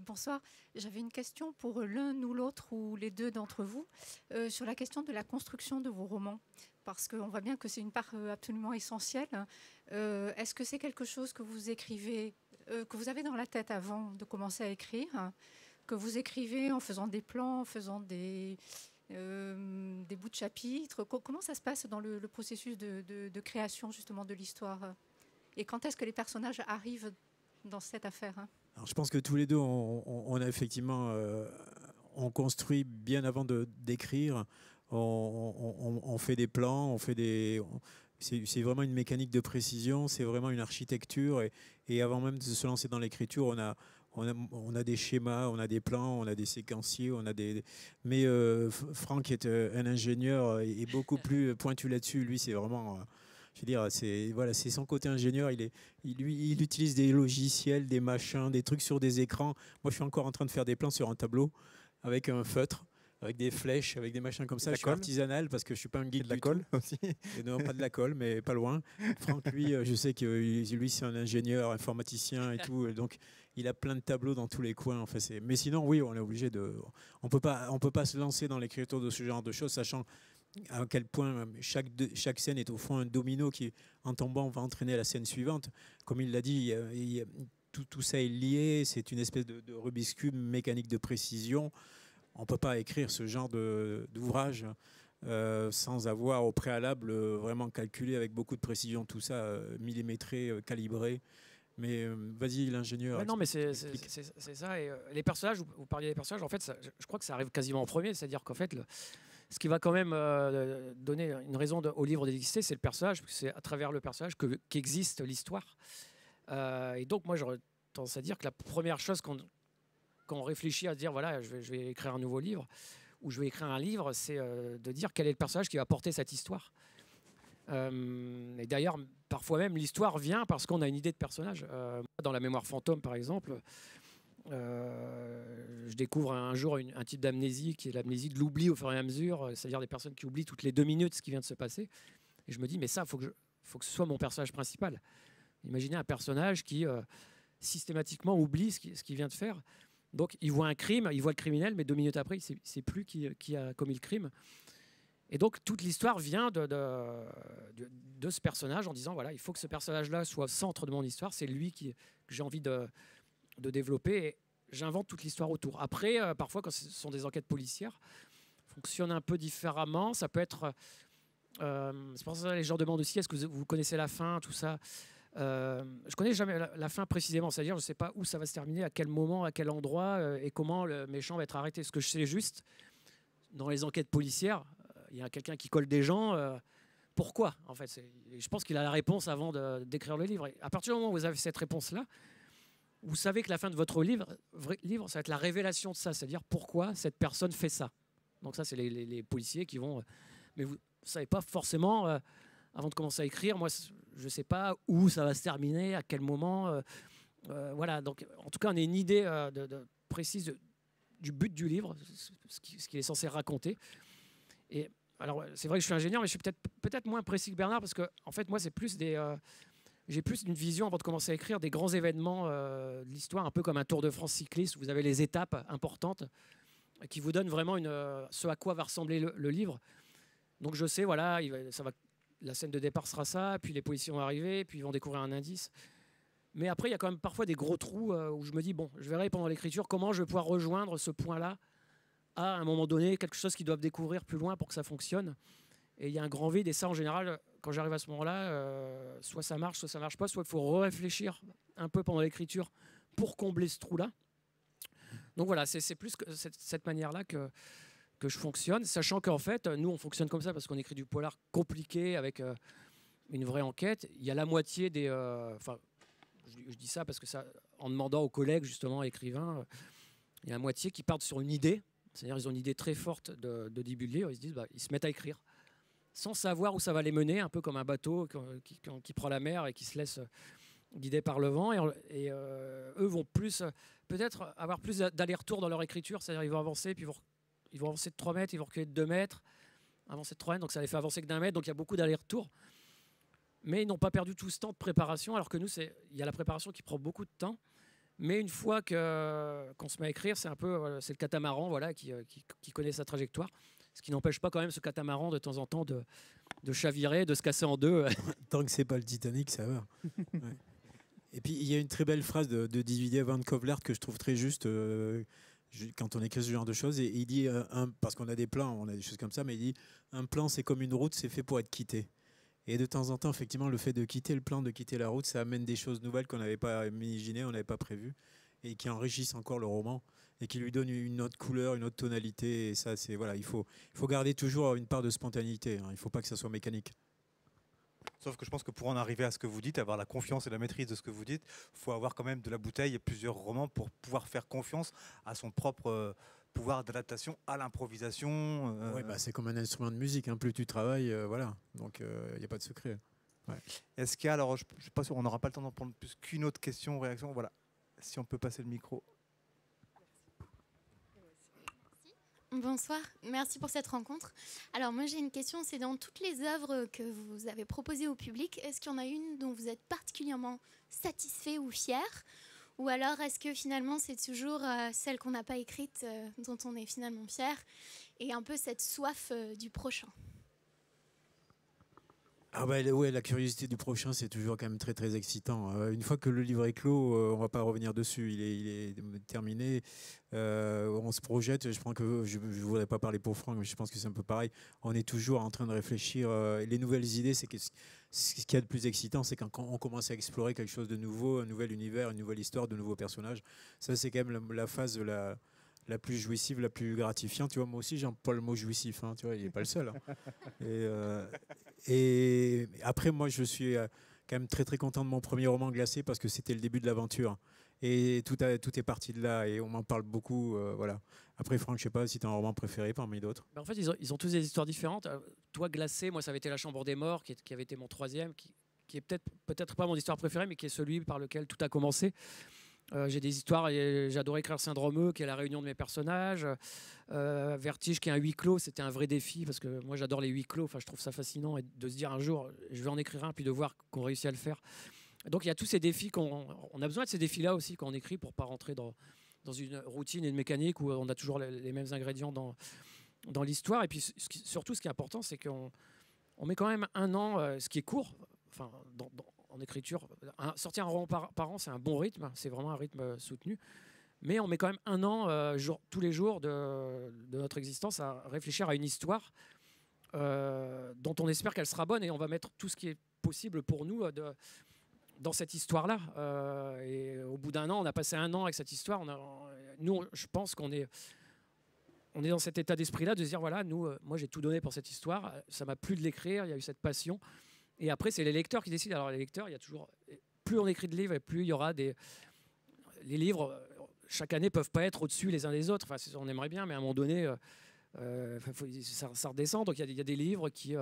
Bonsoir. J'avais une question pour l'un ou l'autre ou les deux d'entre vous sur la question de la construction de vos romans. Parce qu'on voit bien que c'est une part absolument essentielle. Est-ce que c'est quelque chose que vous écrivez, que vous avez dans la tête avant de commencer à écrire, que vous écrivez en faisant des plans, en faisant des bouts de chapitres? Comment ça se passe dans le processus de création justement de l'histoire? Et quand est-ce que les personnages arrivent dans cette affaire? Alors, je pense que tous les deux, on a effectivement on construit bien avant d'écrire. On fait des plans, c'est vraiment une mécanique de précision, c'est vraiment une architecture. Et avant même de se lancer dans l'écriture, on a des schémas, on a des plans, on a des séquenciers, mais Franck est un ingénieur et beaucoup plus pointu là-dessus. Lui, c'est vraiment, je veux dire, c'est son côté ingénieur. Il utilise des logiciels, des machins, des trucs sur des écrans. Moi, je suis encore en train de faire des plans sur un tableau avec un feutre, avec des flèches, avec des machins comme ça. Je suis artisanal parce que je suis pas un guide. De la colle aussi. Et non, pas de la colle, mais pas loin. Franck, lui, je sais que lui, c'est un ingénieur, informaticien et tout. Donc, il a plein de tableaux dans tous les coins. Enfin, mais sinon, oui, on est obligé on peut pas se lancer dans l'écriture de ce genre de choses, sachant à quel point chaque scène est au fond un domino qui, en tombant, va entraîner la scène suivante. Comme il l'a dit, tout ça est lié. C'est une espèce de Rubik's Cube mécanique de précision. On ne peut pas écrire ce genre d'ouvrage sans avoir au préalable vraiment calculé avec beaucoup de précision tout ça, millimétré, calibré. Mais vas-y, l'ingénieur. Non, mais c'est ça. Et les personnages, vous parliez des personnages, en fait, je crois que ça arrive quasiment en premier. C'est-à-dire qu'en fait, ce qui va quand même donner une raison au livre d'exister, c'est le personnage, parce que c'est à travers le personnage qu'existe l'histoire. Et donc, moi, j'aurais tendance à dire que la première chose quand on réfléchit à dire voilà, je vais écrire un nouveau livre ou je vais écrire un livre, c'est de dire quel est le personnage qui va porter cette histoire. Et d'ailleurs, parfois même, l'histoire vient parce qu'on a une idée de personnage. Dans La Mémoire fantôme, par exemple, je découvre un jour un type d'amnésie qui est l'amnésie de l'oubli au fur et à mesure, c'est-à-dire des personnes qui oublient toutes les 2 minutes ce qui vient de se passer. Et je me dis, mais ça, faut que ce soit mon personnage principal. Imaginez un personnage qui systématiquement oublie ce qu'il vient de faire. Donc, il voit un crime, il voit le criminel, mais 2 minutes après, il ne sait plus qui a commis le crime. Et donc, toute l'histoire vient de ce personnage en disant, voilà, il faut que ce personnage-là soit au centre de mon histoire. C'est lui que j'ai envie de développer. j'invente toute l'histoire autour. Après, parfois, quand ce sont des enquêtes policières, fonctionne un peu différemment. Ça peut être... c'est pour ça que les gens demandent aussi, est-ce que vous connaissez la fin, tout ça. Je connais jamais la fin précisément, c'est-à-dire je ne sais pas où ça va se terminer, à quel moment, à quel endroit et comment le méchant va être arrêté. Ce que je sais juste, dans les enquêtes policières, il y a quelqu'un qui colle des gens. Pourquoi en fait, je pense qu'il a la réponse avant d'écrire le livre. Et à partir du moment où vous avez cette réponse-là, vous savez que la fin de votre livre, ça va être la révélation de ça, c'est-à-dire pourquoi cette personne fait ça. Donc ça, c'est les policiers qui vont... mais vous ne savez pas forcément, avant de commencer à écrire, moi, je ne sais pas où ça va se terminer, à quel moment. Voilà, donc en tout cas, on a une idée précise du but du livre, ce qu'il est censé raconter. Et alors, c'est vrai que je suis ingénieur, mais je suis peut-être moins précis que Bernard, parce que en fait, moi, c'est plus j'ai plus une vision, avant de commencer à écrire, des grands événements de l'histoire, un peu comme un Tour de France cycliste, où vous avez les étapes importantes qui vous donnent vraiment ce à quoi va ressembler le livre. Donc je sais, voilà, la scène de départ sera ça, puis les policiers vont arriver, puis ils vont découvrir un indice. Mais après, il y a quand même parfois des gros trous où je me dis, bon, je verrai pendant l'écriture comment je vais pouvoir rejoindre ce point-là à un moment donné, quelque chose qu'ils doivent découvrir plus loin pour que ça fonctionne. Et il y a un grand vide, et ça, en général, quand j'arrive à ce moment-là, soit ça marche pas, soit il faut réfléchir un peu pendant l'écriture pour combler ce trou-là. Donc voilà, c'est plus que cette manière-là que je fonctionne, sachant qu'en fait, nous, on fonctionne comme ça parce qu'on écrit du polar compliqué avec une vraie enquête. Il y a la moitié des... je dis ça parce que ça, en demandant aux collègues, justement, écrivains, il y a la moitié qui partent sur une idée, c'est-à-dire ils ont une idée très forte de début de livre, ils se disent, ils se mettent à écrire, sans savoir où ça va les mener, un peu comme un bateau qui prend la mer et qui se laisse guider par le vent. Et eux vont peut-être avoir plus d'aller-retour dans leur écriture, c'est-à-dire ils vont avancer, puis ils vont avancer de 3 mètres, ils vont reculer de 2 mètres, avancer de 3 mètres, donc ça les fait avancer que d'1 mètre, donc il y a beaucoup d'aller-retour. Mais ils n'ont pas perdu tout ce temps de préparation, alors que nous, il y a la préparation qui prend beaucoup de temps. Mais une fois qu'on se met à écrire, c'est le catamaran, voilà, qui connaît sa trajectoire. Ce qui n'empêche pas quand même ce catamaran de temps en temps de chavirer, de se casser en deux. Tant que c'est pas le Titanic, ça va. Ouais. Et puis il y a une très belle phrase de Didier Van Kovlert que je trouve très juste quand on écrit ce genre de choses. Et il dit, parce qu'on a des plans, on a des choses comme ça, mais il dit un plan c'est comme une route, c'est fait pour être quitté. Et de temps en temps, effectivement, le fait de quitter le plan, de quitter la route, ça amène des choses nouvelles qu'on n'avait pas imaginées, on n'avait pas prévues, et qui enrichissent encore le roman, et qui lui donnent une autre couleur, une autre tonalité. Et ça, c'est voilà, il faut garder toujours une part de spontanéité. Il ne faut pas que ça soit mécanique. Sauf que je pense que pour en arriver à ce que vous dites, avoir la confiance et la maîtrise de ce que vous dites, il faut avoir quand même de la bouteille et plusieurs romans pour pouvoir faire confiance à son propre pouvoir d'adaptation à l'improvisation. Ouais, c'est comme un instrument de musique, plus tu travailles, voilà. Donc il n'y a pas de secret. Ouais. Est-ce qu'il y a, alors je ne suis pas sûr, on n'aura pas le temps d'en prendre plus qu'une autre question ou réaction. Voilà, si on peut passer le micro. Bonsoir, merci pour cette rencontre. Alors moi j'ai une question, c'est dans toutes les œuvres que vous avez proposées au public, est-ce qu'il y en a une dont vous êtes particulièrement satisfait ou fier ? Ou alors est-ce que finalement c'est toujours celle qu'on n'a pas écrite dont on est finalement fier et un peu cette soif du prochain ? Ouais, la curiosité du prochain, c'est toujours quand même très très excitant. Une fois que le livre est clos, on ne va pas revenir dessus. Il est terminé. On se projette. Je ne voudrais pas parler pour Franck, mais je pense que c'est un peu pareil. On est toujours en train de réfléchir. Les nouvelles idées, ce qu'il y a de plus excitant, c'est quand on commence à explorer quelque chose de nouveau, un nouvel univers, une nouvelle histoire, de nouveaux personnages. Ça, c'est quand même la phase la plus jouissive, la plus gratifiante. Tu vois, moi aussi, j'emploie le mot jouissif. Tu vois, il n'est pas le seul. Et après, moi, je suis quand même très très content de mon premier roman Glacé parce que c'était le début de l'aventure. Et tout est parti de là et on m'en parle beaucoup. Voilà. Après, Franck, je ne sais pas si tu as un roman préféré parmi d'autres. En fait, ils ont tous des histoires différentes. Toi, Glacé, moi, ça avait été La Chambre des Morts, qui avait été mon troisième, qui est peut-être pas mon histoire préférée, mais qui est celui par lequel tout a commencé. J'ai des histoires, j'adorais écrire Syndrome E, qui est la réunion de mes personnages. Vertige, qui est un huis clos, c'était un vrai défi, parce que moi j'adore les huis clos, je trouve ça fascinant, et de se dire un jour, je vais en écrire un, puis de voir qu'on réussit à le faire. Donc il y a tous ces défis, on a besoin de ces défis-là aussi quand on écrit, pour ne pas rentrer dans une routine et une mécanique où on a toujours les mêmes ingrédients dans l'histoire. Et puis surtout, ce qui est important, c'est qu'on met quand même 1 an, ce qui est court, en écriture. Sortir un roman par an, c'est un bon rythme, c'est vraiment un rythme soutenu. Mais on met quand même un an, tous les jours de notre existence, à réfléchir à une histoire dont on espère qu'elle sera bonne, et on va mettre tout ce qui est possible pour nous dans cette histoire-là. Et au bout d'un an, on a passé un an avec cette histoire. Nous, je pense qu'on est dans cet état d'esprit-là de se dire, voilà, moi j'ai tout donné pour cette histoire, ça m'a plu de l'écrire, il y a eu cette passion. Et après, c'est les lecteurs qui décident. Alors les lecteurs, il y a toujours... Plus on écrit de livres, et plus il y aura des... Les livres, chaque année, ne peuvent pas être au-dessus les uns des autres. Enfin, on aimerait bien, mais à un moment donné, ça redescend. Donc il y a des livres qui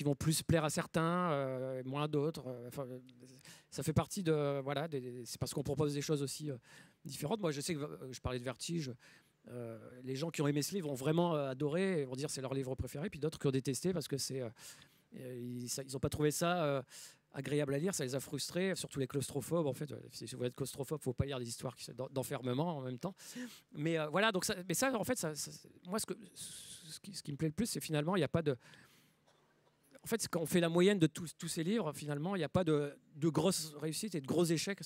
vont plus plaire à certains, moins à d'autres. Ça fait partie de... Voilà, c'est parce qu'on propose des choses aussi différentes. Moi, je sais que je parlais de Vertige. Les gens qui ont aimé ce livre ont vraiment adoré, et vont dire que c'est leur livre préféré. Puis d'autres qui ont détesté parce que ils n'ont pas trouvé ça agréable à lire, ça les a frustrés, surtout les claustrophobes. En fait, si vous êtes claustrophobe, il ne faut pas lire des histoires d'enfermement en même temps. Mais voilà, donc mais ça, en fait, moi, ce qui me plaît le plus, c'est finalement, il n'y a pas de... En fait, quand on fait la moyenne de tous ces livres, finalement, il n'y a pas de grosses réussites et de gros échecs.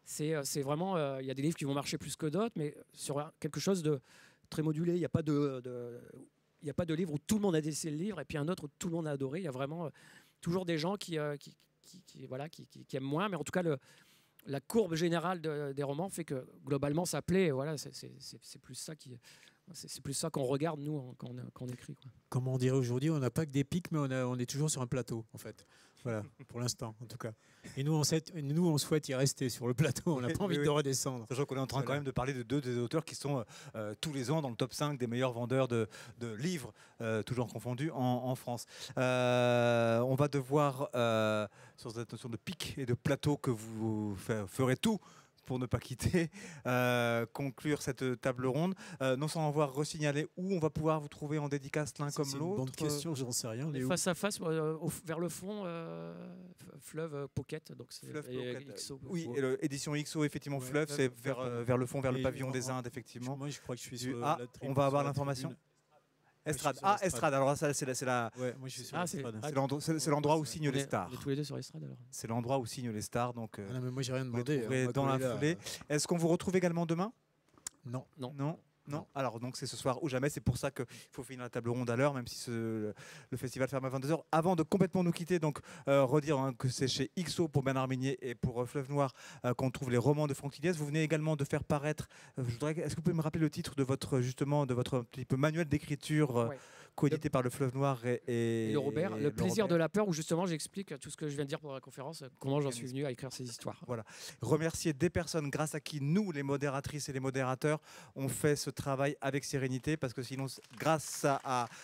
C'est vraiment... Il y a des livres qui vont marcher plus que d'autres, mais sur quelque chose de très modulé. Il n'y a pas il n'y a pas de livre où tout le monde a détesté le livre et puis un autre où tout le monde a adoré. Il y a vraiment toujours des gens qui aiment moins. Mais en tout cas, la courbe générale des romans fait que globalement, ça plaît. Et voilà, c'est plus ça c'est plus ça qu'on regarde, nous, quand on écrit, quoi. Comme on dirait aujourd'hui, on n'a pas que des pics, mais on est toujours sur un plateau, en fait. Voilà, pour l'instant, en tout cas. Et nous, on souhaite y rester sur le plateau. On n'a pas envie de redescendre. Sachant qu'on est en train quand même de parler de deux des auteurs qui sont tous les ans dans le top 5 des meilleurs vendeurs de livres, toujours confondus, en France. On va devoir, sur cette notion de pic et de plateau, que vous ferez tout pour ne pas quitter, conclure cette table ronde, non sans avoir resignalé où on va pouvoir vous trouver en dédicace l'un comme l'autre. C'est une bonne question, j'en sais rien. Face à face, vers le fond, Fleuve Pocket. Donc Fleuve Pocket. XO. Oui, et édition XO, effectivement, Ouais, Fleuve, c'est vers le fond, vers le pavillon des Indes, effectivement. Moi, je crois que je suis sur la tribune. On va avoir l'information. Estrade. Estrade. Alors ça, c'est la. Ouais, moi je suis sur Estrade. C'est l'endroit où signent les stars. On est tous les deux sur Estrade alors. C'est l'endroit où signent les stars, donc. Non, mais moi j'ai rien demandé. Dans la foulée. Est-ce qu'on vous retrouve également demain? Non. Non. Alors donc c'est ce soir ou jamais. C'est pour ça qu'il faut finir la table ronde à l'heure, même si le festival ferme à 22h. Avant de complètement nous quitter, donc redire que c'est chez XO pour Bernard Minier et pour Fleuve Noir qu'on trouve les romans de Franck Tilliès. Vous venez également de faire paraître. Est-ce que vous pouvez me rappeler le titre de votre petit peu manuel d'écriture coédité par le Fleuve Noir et le Robert, Le plaisir de la peur, où justement j'explique tout ce que je viens de dire pendant la conférence, comment j'en suis venu à écrire ces histoires. Voilà. Remercier des personnes grâce à qui nous, les modératrices et les modérateurs, on fait ce travail avec sérénité, parce que sinon,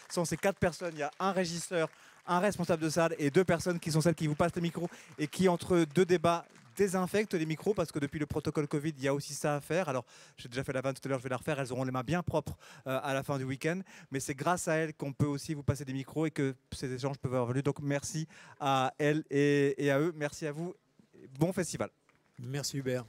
sans ces 4 personnes, il y a un régisseur, un responsable de salle et 2 personnes qui sont celles qui vous passent les micros et qui, entre 2 débats, désinfectent les micros, parce que depuis le protocole Covid, il y a aussi ça à faire. Alors, j'ai déjà fait la vanne tout à l'heure, je vais la refaire. Elles auront les mains bien propres à la fin du week-end. Mais c'est grâce à elles qu'on peut aussi vous passer des micros et que ces échanges peuvent avoir lieu. Donc, merci à elles et à eux. Merci à vous. Bon festival. Merci Hubert.